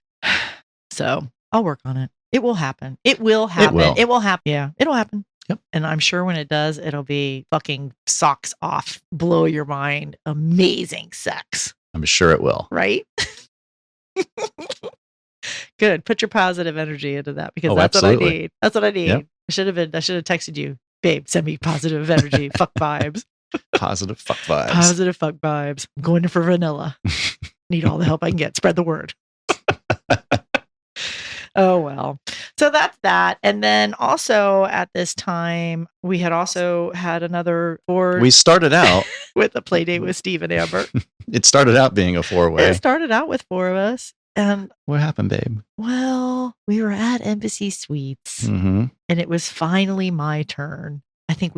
So I'll work on it. It will happen. It will happen. It will happen. Yeah. It'll happen. Yep. And I'm sure when it does, it'll be fucking socks off, blow your mind, amazing sex. I'm sure it will. Right? Good. Put your positive energy into that because that's absolutely. what I need. That's what I need. Yep. I should have texted you, babe, send me positive energy. Fuck vibes. Positive fuck vibes. Positive fuck vibes. I'm going in for vanilla. Need all the help I can get. Spread the word. Oh, well. So that's that. And then also at this time, we had also had another board. We started out with a play date with Steve and Amber. It started out being a 4-way. It started out with 4 of us. And what happened, babe? Well, we were at Embassy Suites and it was finally my turn. I think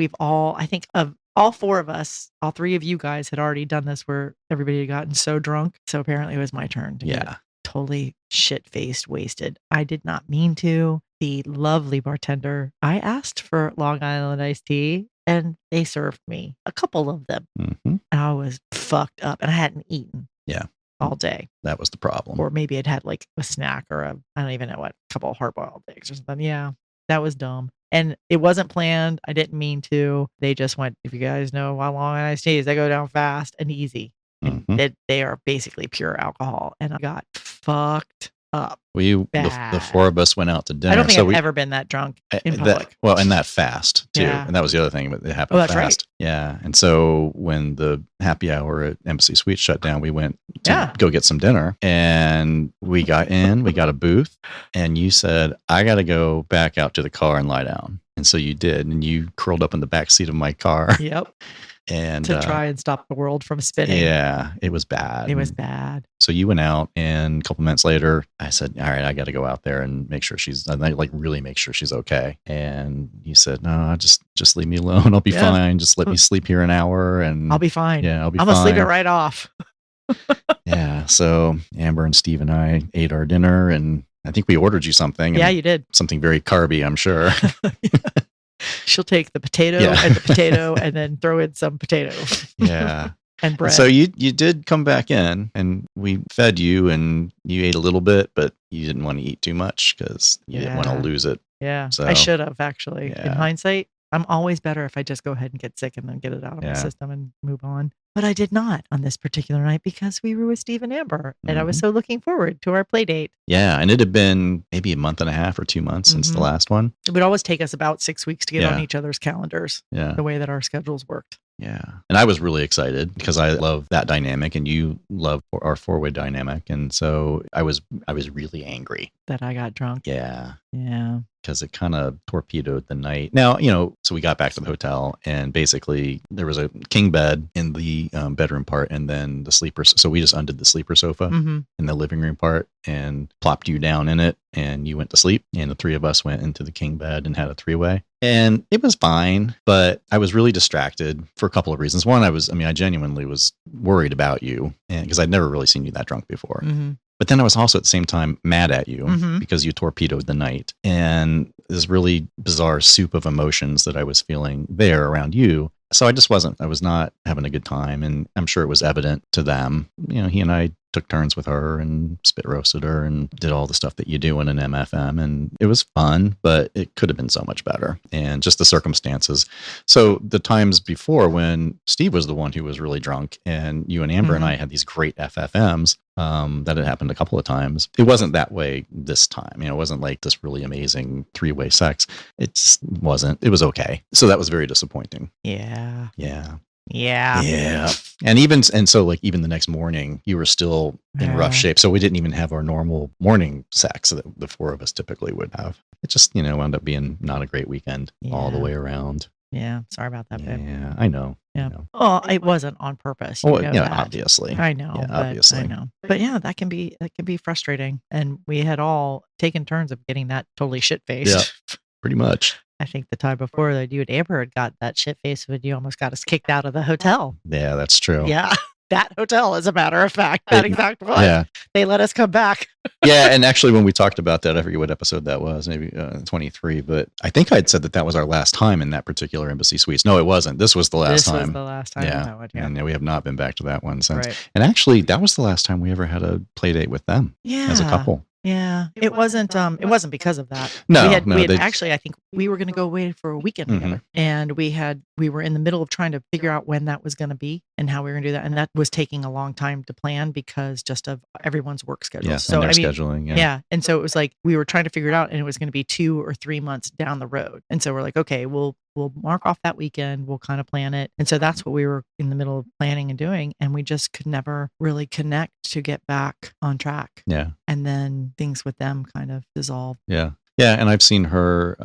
of all 4 of us, all 3 of you guys had already done this where everybody had gotten so drunk. So apparently it was my turn to get totally shit-faced, wasted. I did not mean to. The lovely bartender, I asked for Long Island iced tea and they served me a couple of them. And I was fucked up and I hadn't eaten. Yeah. All day. That was the problem. Or maybe it had like a snack or I don't even know what, a couple of hard-boiled eggs or something. Yeah, that was dumb. And it wasn't planned. I didn't mean to. They just went, if you guys know how long iced teas, they go down fast and easy. And they are basically pure alcohol. And I got fucked up. The 4 of us went out to dinner. I don't think I've ever been that drunk in public. And that fast too. Yeah. And that was the other thing, but it happened fast. Right. Yeah. And so when the happy hour at Embassy Suites shut down, we went to go get some dinner and we got a booth and you said, I got to go back out to the car and lie down. And so you did. And you curled up in the back seat of my car. Yep. And to try and stop the world from spinning. Yeah, it was bad. It was bad. So you went out, and a couple minutes later, I said, "All right, I got to go out there and make sure really make sure she's okay." And you said, "No, just leave me alone. I'll be fine. Just let me sleep here an hour, and I'll be fine. Yeah, I'm gonna sleep it right off." Yeah. So Amber and Steve and I ate our dinner, and I think we ordered you something. Yeah, you did. Something very carby, I'm sure. She'll take the potato and the potato and then throw in some potato. Yeah. And bread. So you did come back in and we fed you and you ate a little bit, but you didn't want to eat too much because you didn't want to lose it. Yeah. So, I should have actually. Yeah. In hindsight, I'm always better if I just go ahead and get sick and then get it out of my system and move on. But I did not on this particular night because we were with Steve and Amber and I was so looking forward to our play date. Yeah. And it had been maybe a month and a half or 2 months since the last one. It would always take us about 6 weeks to get on each other's calendars. Yeah. The way that our schedules worked. Yeah. And I was really excited because I love that dynamic and you love our 4-way dynamic. And so I was really angry that I got drunk. Yeah. Yeah. Because it kind of torpedoed the night. Now, so we got back to the hotel and basically there was a king bed in the bedroom part and then the sleeper. So we just undid the sleeper sofa in the living room part and plopped you down in it and you went to sleep. And the 3 of us went into the king bed and had a 3-way. And it was fine, but I was really distracted for a couple of reasons. One, I genuinely was worried about you because I'd never really seen you that drunk before. But then I was also at the same time mad at you because you torpedoed the night. And this really bizarre soup of emotions that I was feeling there around you. So I was not having a good time. And I'm sure it was evident to them. He and I took turns with her and spit roasted her and did all the stuff that you do in an MFM. And it was fun, but it could have been so much better. And just the circumstances. So the times before when Steve was the one who was really drunk and you and Amber and I had these great FFMs, that had happened a couple of times. It wasn't that way this time. It wasn't like this really amazing 3-way sex. It just wasn't. It was okay. So that was very disappointing. Yeah. Yeah. Yeah. Yeah. And so like even the next morning you were still in rough shape. So we didn't even have our normal morning sex that the 4 of us typically would have. It just, wound up being not a great weekend all the way around. Yeah. Sorry about that, babe. Yeah, I know. Yeah. I know. Well, it wasn't on purpose. Well, know yeah, that. obviously. I know. Yeah, but I obviously. know. But yeah, that can be frustrating. And we had all taken turns of getting that totally shit faced. Yeah, pretty much. I think the time before that you and Amber had got that shit face when you almost got us kicked out of the hotel. Yeah, that's true. Yeah. That hotel, as a matter of fact, that exact one. Yeah. They let us come back. Yeah, and actually when we talked about that, I forget what episode that was, maybe 23, but I think I'd said that was our last time in that particular Embassy Suites. No, it wasn't. This was the last time. This was the last time. Yeah. That one, yeah. And we have not been back to that one since. Right. And actually, that was the last time we ever had a play date with them as a couple. Yeah, it wasn't because of that. No, we had actually, I think we were going to go away for a weekend together, and we were in the middle of trying to figure out when that was going to be and how we were going to do that, and that was taking a long time to plan because just of everyone's work schedule. Yeah, so scheduling. Yeah, and so it was like we were trying to figure it out, and it was going to be 2 or 3 months down the road, and so we're like, okay, we'll mark off that weekend. We'll kind of plan it. And so that's what we were in the middle of planning and doing. And we just could never really connect to get back on track. Yeah. And then things with them kind of dissolved. Yeah. Yeah. And I've seen her,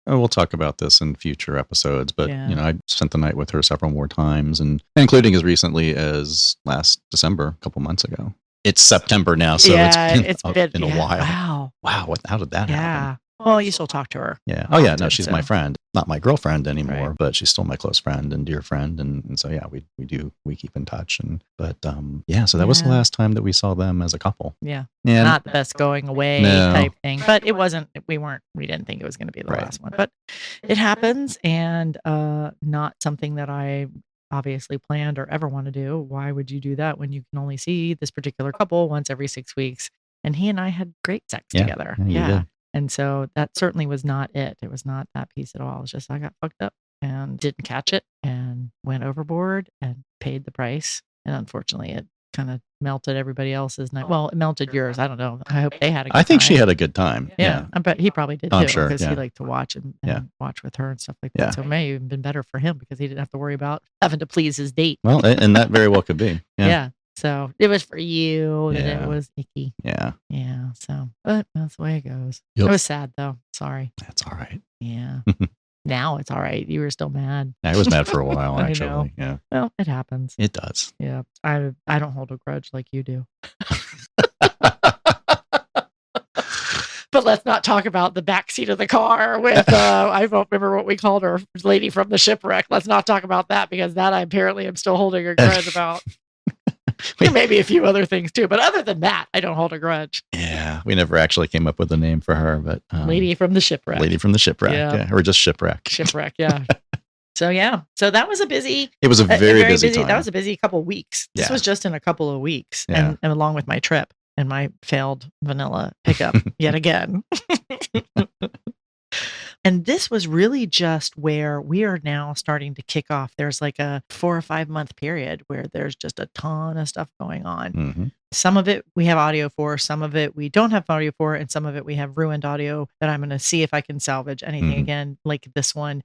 we'll talk about this in future episodes, but I spent the night with her several more times, and including as recently as last December, a couple months ago. It's September now. So it's been a while. Wow. How did that happen? Well, you still talk to her. Yeah. Oh, yeah. No, she's my friend. Not my girlfriend anymore, but she's still my close friend and dear friend. And so, yeah, we keep in touch. So that was the last time that we saw them as a couple. Yeah. Not the best going away type thing. But it wasn't, we didn't think it was going to be the last one. But it happens, and not something that I obviously planned or ever want to do. Why would you do that when you can only see this particular couple once every 6 weeks? And he and I had great sex together. Yeah. And so that certainly was not it. It was not that piece at all. It was just I got fucked up and didn't catch it and went overboard and paid the price. And unfortunately, it kind of melted everybody else's night. Well, it melted yours. I don't know. I hope they had a good time. I think she had a good time. Yeah. But he probably did too. I'm sure. Because he liked to watch and watch with her and stuff like that. So it may have even been better for him because he didn't have to worry about having to please his date. Well, and that very well could be. Yeah. So it was for you, and it was icky. Yeah. Yeah. So, but that's the way it goes. Yep. It was sad though. Sorry. That's all right. Yeah. Now it's all right. You were still mad. I was mad for a while, I actually. know. Yeah. Well, it happens. It does. Yeah. I don't hold a grudge like you do. But let's not talk about the backseat of the car with, I don't remember what we called her, lady from the shipwreck. Let's not talk about that because that I apparently am still holding a grudge about. There may be a few other things too, but other than that, I don't hold a grudge. Yeah, we never actually came up with a name for her, but lady from the shipwreck. Lady from the shipwreck, yeah. Or just shipwreck. Shipwreck, yeah. So that was a busy. It was a very busy time. That was a busy couple of weeks. This was just in a couple of weeks, and along with my trip and my failed vanilla pickup yet again. And this was really just where we are now starting to kick off. There's like a 4 or 5 month period where there's just a ton of stuff going on. Mm-hmm. Some of it we have audio for, some of it we don't have audio for, and some of it we have ruined audio that I'm going to see if I can salvage anything again, like this one.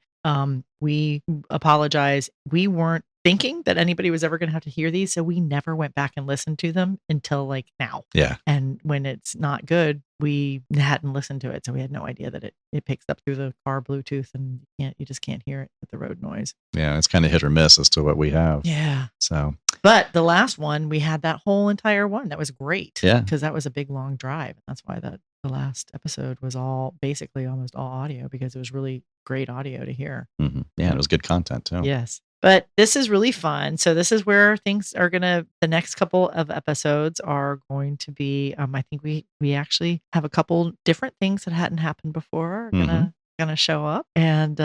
We apologize. We weren't thinking that anybody was ever going to have to hear these, so we never went back and listened to them until like now. Yeah. And when it's not good, we hadn't listened to it, so we had no idea that it picks up through the car Bluetooth, and you just can't hear it with the road noise. Yeah, it's kind of hit or miss as to what we have. Yeah. So, but the last one, we had that whole entire one. That was great. Yeah. Because that was a big long drive. That's why the last episode was basically almost all audio, because it was really great audio to hear. Mm-hmm. Yeah, and it was good content too. Yes. But this is really fun. So this is where things are the next couple of episodes are going to be, I think we actually have a couple different things that hadn't happened before are gonna show up, and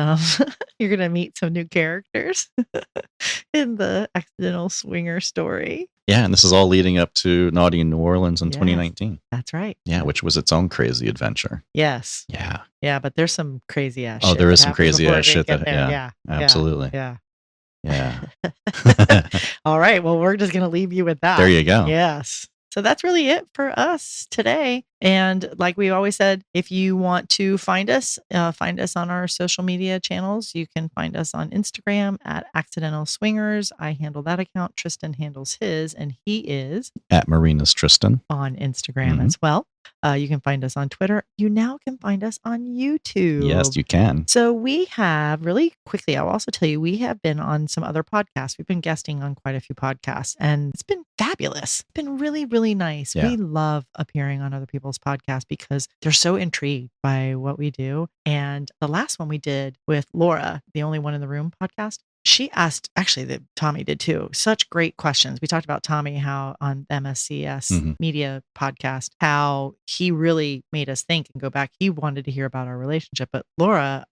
you're gonna meet some new characters in the accidental swinger story. Yeah, and this is all leading up to Naughty in New Orleans in 2019. That's right. Yeah, which was its own crazy adventure. Yes. Yeah. Yeah, but there's some crazy ass shit. Oh, there is some crazy ass shit that, yeah. Absolutely. Yeah. Yeah. All right. Well, we're just going to leave you with that. There you go. Yes. So that's really it for us today. And like we always said, if you want to find us on our social media channels. You can find us on Instagram at Accidental Swingers. I handle that account. Tristan handles his, and he is at Myrina's Tristan on Instagram as well. You can find us on Twitter. You now can find us on YouTube. Yes, you can. So we have really quickly, I'll also tell you, we have been on some other podcasts. We've been guesting on quite a few podcasts and it's been fabulous. It's been really, really nice. Yeah. We love appearing on other people's podcasts because they're so intrigued by what we do. And the last one we did with Laura, the Only One in the Room podcast, she asked, actually, that Tommy did too, such great questions. We talked about Tommy, how on MSCS media podcast, how he really made us think and go back. He wanted to hear about our relationship. But Laura,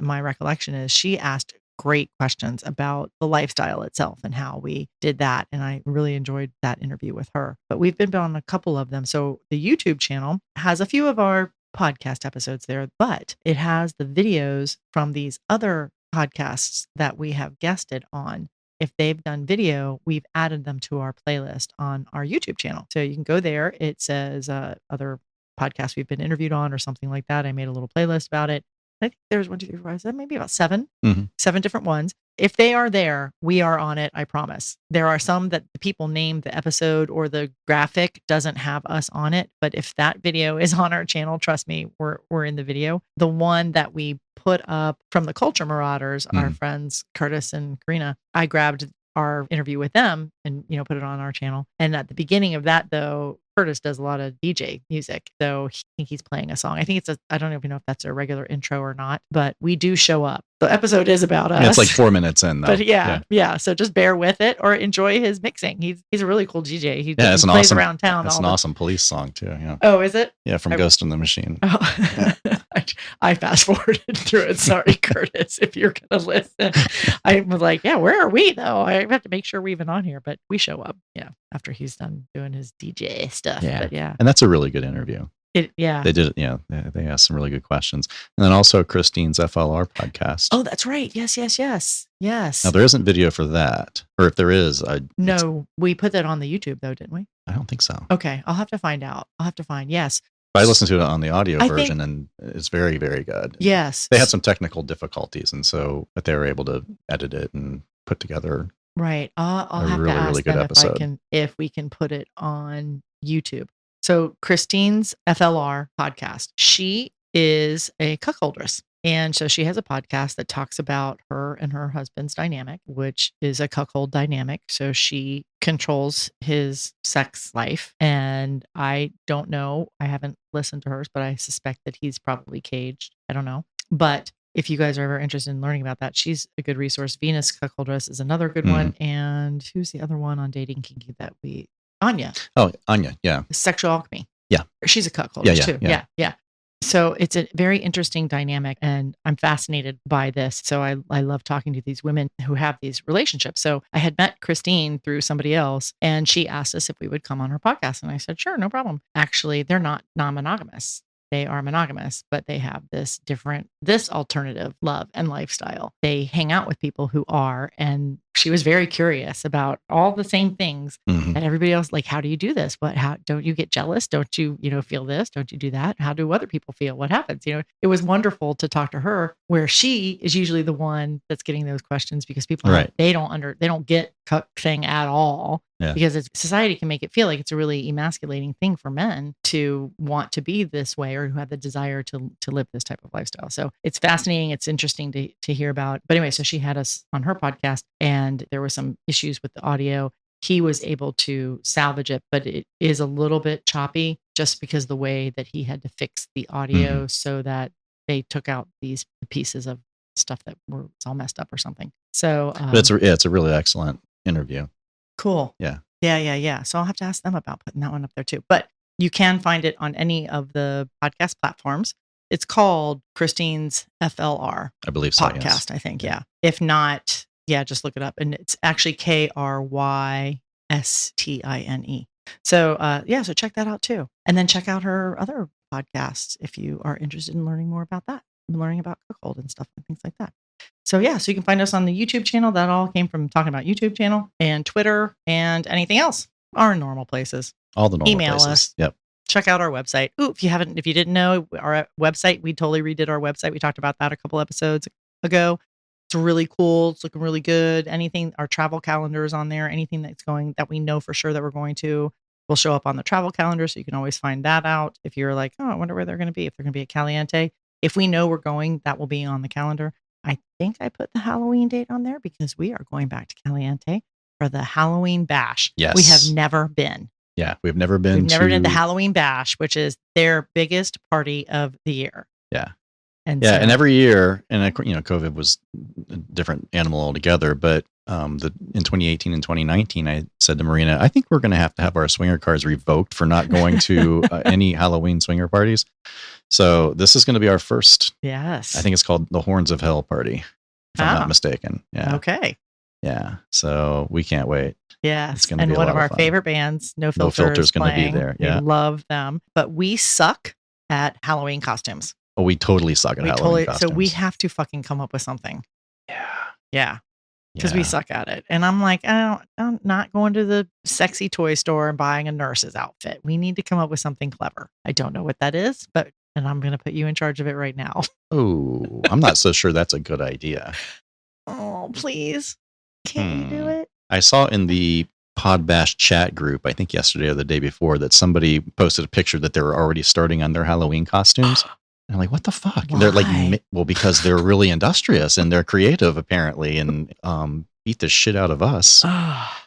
my recollection is she asked great questions about the lifestyle itself and how we did that. And I really enjoyed that interview with her. But we've been on a couple of them. So the YouTube channel has a few of our podcast episodes there, but it has the videos from these other podcasts that we have guested on. If they've done video, we've added them to our playlist on our YouTube channel. So you can go there. It says other podcasts we've been interviewed on or something like that. I made a little playlist about it. I think there's 1, 2, 3, 4, 5, 6, maybe about 7 different ones. If they are there, we are on it. I promise. There are some that the people named the episode or the graphic doesn't have us on it. But if that video is on our channel, trust me, we're in the video. The one that we put up from the Culture Marauders, our friends Curtis and Karina, I grabbed our interview with them and put it on our channel. And at the beginning of that, though, Curtis does a lot of DJ music, so I think he's playing a song. I think I don't even know if that's a regular intro or not, but we do show up. The episode is about us. Yeah, it's like 4 minutes in, though. But yeah. So just bear with it or enjoy his mixing. He's a really cool DJ. He it's plays around town. It's an awesome Police song too. Yeah. Oh, is it? Yeah, from Ghost in the Machine. Oh. I fast forwarded through it. Sorry, Curtis, if you're gonna listen. I was like, yeah, where are we though? I have to make sure we're even on here, but we show up. Yeah, after he's done doing his DJ stuff. Yeah, but yeah, and that's a really good interview. They did it. Yeah, they asked some really good questions, and then also Christine's FLR podcast. Oh, that's right. Yes. Now there isn't video for that, or if there is, we put that on the YouTube though, didn't we? I don't think so. Okay, I'll have to find out. Yes. I listened to it on the audio version, and it's very, very good. Yes. They had some technical difficulties, and so but they were able to edit it and put together. Right. I'll have really, to ask really good them episode. if we can put it on YouTube. So Christine's FLR podcast, she is a cuckoldress. And so she has a podcast that talks about her and her husband's dynamic, which is a cuckold dynamic. So she controls his sex life. And I don't know, I haven't listened to hers, but I suspect that he's probably caged. I don't know. But if you guys are ever interested in learning about that, she's a good resource. Venus Cuckoldress is another good one. And who's the other one on Dating Kinky that Anya. Oh, Anya. Yeah. Sexual Alchemy. Yeah. She's a cuckoldress too. Yeah. So it's a very interesting dynamic and I'm fascinated by this. So I love talking to these women who have these relationships. So I had met Christine through somebody else and she asked us if we would come on her podcast. And I said, sure, no problem. Actually, they're not non-monogamous. They are monogamous, but they have this alternative love and lifestyle. They hang out with people who are, and she was very curious about all the same things that everybody else, like, how do you do this? How don't you get jealous? Don't you, feel this? Don't you do that? How do other people feel? What happens? It was wonderful to talk to her where she is usually the one that's getting those questions because people, they don't get cuck thing at all. Yeah. Because society can make it feel like it's a really emasculating thing for men to want to be this way or who have the desire to live this type of lifestyle. So it's fascinating. It's interesting to hear about. But anyway, so she had us on her podcast and there were some issues with the audio. He was able to salvage it, but it is a little bit choppy just because the way that he had to fix the audio so that they took out these pieces of stuff that were all messed up or something. So but it's a really excellent interview. Cool. Yeah. So I'll have to ask them about putting that one up there too. But you can find it on any of the podcast platforms. It's called Christine's FLR. I believe so. Podcast, yes. I think. Yeah. If not, just look it up. And it's actually KRYSTINE. So so check that out too. And then check out her other podcasts if you are interested in learning more about that, learning about cuckold and stuff and things like that. So so you can find us on the YouTube channel. That all came from talking about YouTube channel and Twitter and anything else. Our normal places. All the normal Email places. us. Yep. Check out our website. Ooh, if you didn't know, our website, we totally redid our website. We talked about that a couple episodes ago. It's really cool. It's looking really good. Anything, our travel calendar is on there. Anything that's going that we know for sure that we're going to. will show up on the travel calendar. So you can always find that out. If you're like, oh, I wonder where they're going to be. If they're going to be at Caliente. If we know we're going, that will be on the calendar. I think I put the Halloween date on there because we are going back to Caliente for the Halloween bash. Yes. We have never been. Yeah, we've never been We've never done the Halloween bash, which is their biggest party of the year. Yeah. And and every year, and COVID was a different animal altogether, but in 2018 and 2019, I said to Myrina, I think we're going to have our swinger cards revoked for not going to any Halloween swinger parties. So this is going to be our first. Yes. I think it's called the Horns of Hell party, if I'm not mistaken. Yeah. Okay. Yeah. So we can't wait. Yes. It's going to be one of our favorite bands, No Filter, is going to be there. Yeah. We love them, but we suck at Halloween costumes. Oh, we totally suck at Halloween costumes. So we have to fucking come up with something. Yeah. Yeah. Because we suck at it. And I'm like, I'm not going to the sexy toy store and buying a nurse's outfit. We need to come up with something clever. I don't know what that is, and I'm going to put you in charge of it right now. Oh, I'm not so sure that's a good idea. Oh, please. Can you do it? I saw in the Podbash chat group, I think yesterday or the day before, that somebody posted a picture that they were already starting on their Halloween costumes. And I'm like, what the fuck? Why? They're like, well, because they're really industrious and they're creative apparently, and beat the shit out of us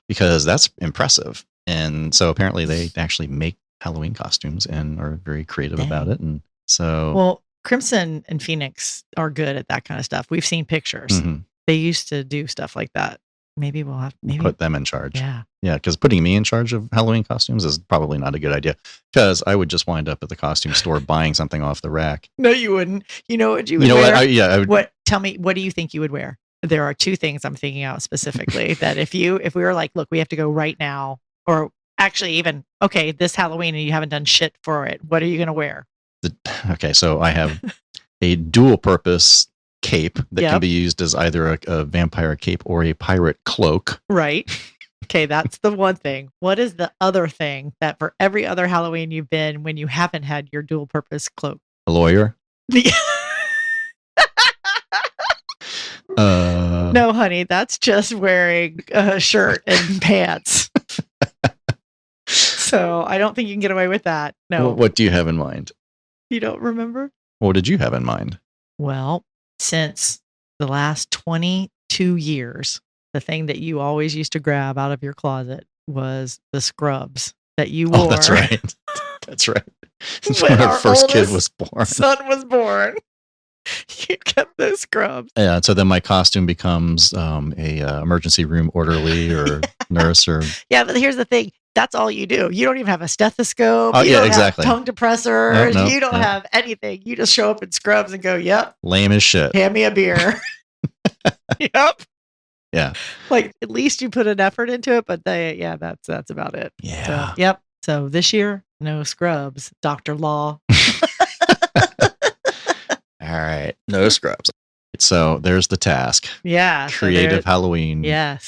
because that's impressive. And so apparently they actually make Halloween costumes and are very creative about it. And so, well, Crimson and Phoenix are good at that kind of stuff. We've seen pictures. Mm-hmm. They used to do stuff like that. Maybe we'll have to put them in charge. Yeah. Yeah. Because putting me in charge of Halloween costumes is probably not a good idea, because I would just wind up at the costume store buying something off the rack. No, you wouldn't. You know what you would wear? I would. Tell me, what do you think you would wear? There are two things I'm thinking out specifically that if we were like, look, we have to go right now, or actually even, okay, this Halloween and you haven't done shit for it, what are you going to wear? Okay. So I have a dual purpose cape that can be used as either a vampire cape or a pirate cloak. Right. Okay, that's the one thing. What is the other thing that for every other Halloween you've been when you haven't had your dual purpose cloak? A lawyer? No, honey, that's just wearing a shirt and pants. So I don't think you can get away with that. No. What do you have in mind? You don't remember? What did you have in mind? Well, since the last 22 years, the thing that you always used to grab out of your closet was the scrubs that you wore. Oh, that's right. That's right. When our first kid was born. Son was born. You kept those scrubs. Yeah. So then my costume becomes a emergency room orderly or nurse or. Yeah, but here's the thing. That's all you do. You don't even have a stethoscope. Oh, you yeah, don't exactly. have tongue depressors. No, you don't have anything. You just show up in scrubs and go, yep. Lame as shit. Hand me a beer. Yep. Yeah. Like, at least you put an effort into it, but that's about it. Yeah. So, yep. So this year, no scrubs. Dr. Law. All right. No scrubs. So there's the task. Yeah. Creative Halloween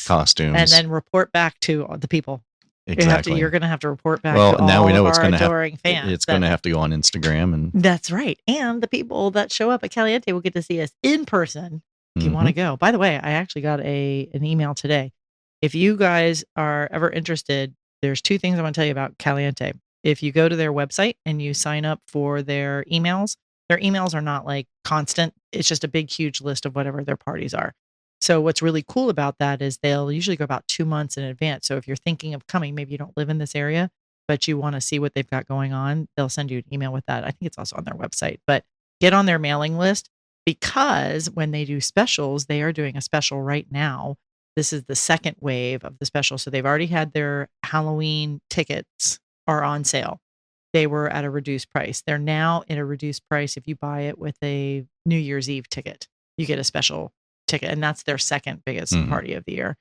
costumes. And then report back to the people. Exactly. You're going to have to report back to now all we know of our adoring fans. It's going to have to go on Instagram. And that's right. And the people that show up at Caliente will get to see us in person if you want to go. By the way, I actually got an email today. If you guys are ever interested, there's two things I want to tell you about Caliente. If you go to their website and you sign up for their emails are not like constant. It's just a big, huge list of whatever their parties are. So what's really cool about that is they'll usually go about 2 months in advance. So if you're thinking of coming, maybe you don't live in this area, but you want to see what they've got going on, they'll send you an email with that. I think it's also on their website, but get on their mailing list, because when they do specials, they are doing a special right now. This is the second wave of the special. So they've already had their Halloween tickets are on sale. They were at a reduced price. They're now at a reduced price. If you buy it with a New Year's Eve ticket, you get a special ticket, and that's their second biggest party of the year.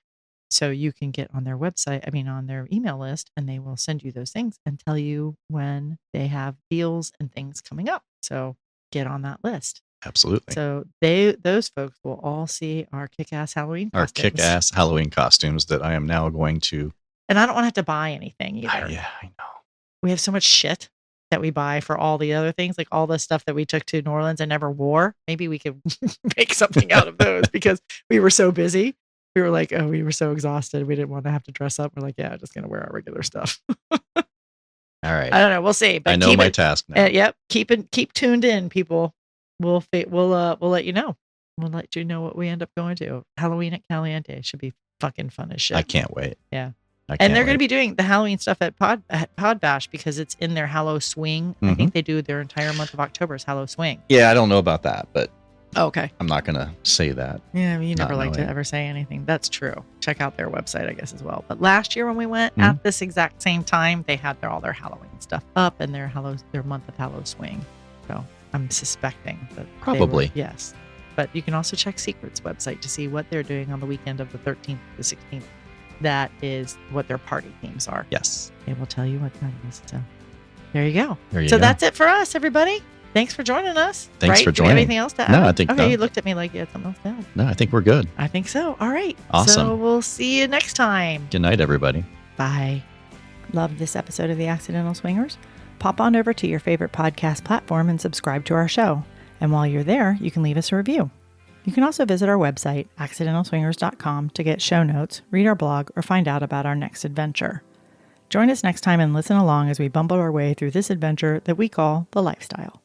So you can get on their website, on their email list, and they will send you those things and tell you when they have deals and things coming up. So get on that list. Absolutely. So those folks will all see our kick-ass Halloween costumes. Our kick-ass Halloween costumes that I am now going to. And I don't want to have to buy anything either. Yeah, I know. We have so much shit that we buy for all the other things, like all the stuff that we took to New Orleans and never wore. Maybe we could make something out of those because we were so busy. We were like, we were so exhausted. We didn't want to have to dress up. We're like, just going to wear our regular stuff. All right. I don't know. We'll see. But I know my task now. Yep. Keep tuned in, people. We'll let you know. We'll let you know what we end up going to. Halloween at Caliente should be fucking fun as shit. I can't wait. Yeah. And they're going to be doing the Halloween stuff at Pod Bash because it's in their Hallow Swing. I think they do their entire month of October's Hallow Swing. Yeah, I don't know about that, but okay. I'm not going to say that. Yeah, I mean, you never like to ever say anything. That's true. Check out their website, I guess, as well. But last year when we went at this exact same time, they had all their Halloween stuff up and their month of Hallow Swing. So I'm suspecting that probably. Yes. But you can also check Secret's website to see what they're doing on the weekend of the 13th to the 16th. That is what their party themes are. Yes. They will tell you what that is. So there you go. That's it for us, everybody. Thanks for joining us. Thanks for joining. Do you have anything else to add? No, I think okay, you looked at me like you had something else to add. No, I think we're good. I think so. All right. Awesome. So we'll see you next time. Good night, everybody. Bye. Loved this episode of The Accidental Swingers? Pop on over to your favorite podcast platform and subscribe to our show. And while you're there, you can leave us a review. You can also visit our website, accidentalswingers.com, to get show notes, read our blog, or find out about our next adventure. Join us next time and listen along as we bumble our way through this adventure that we call the lifestyle.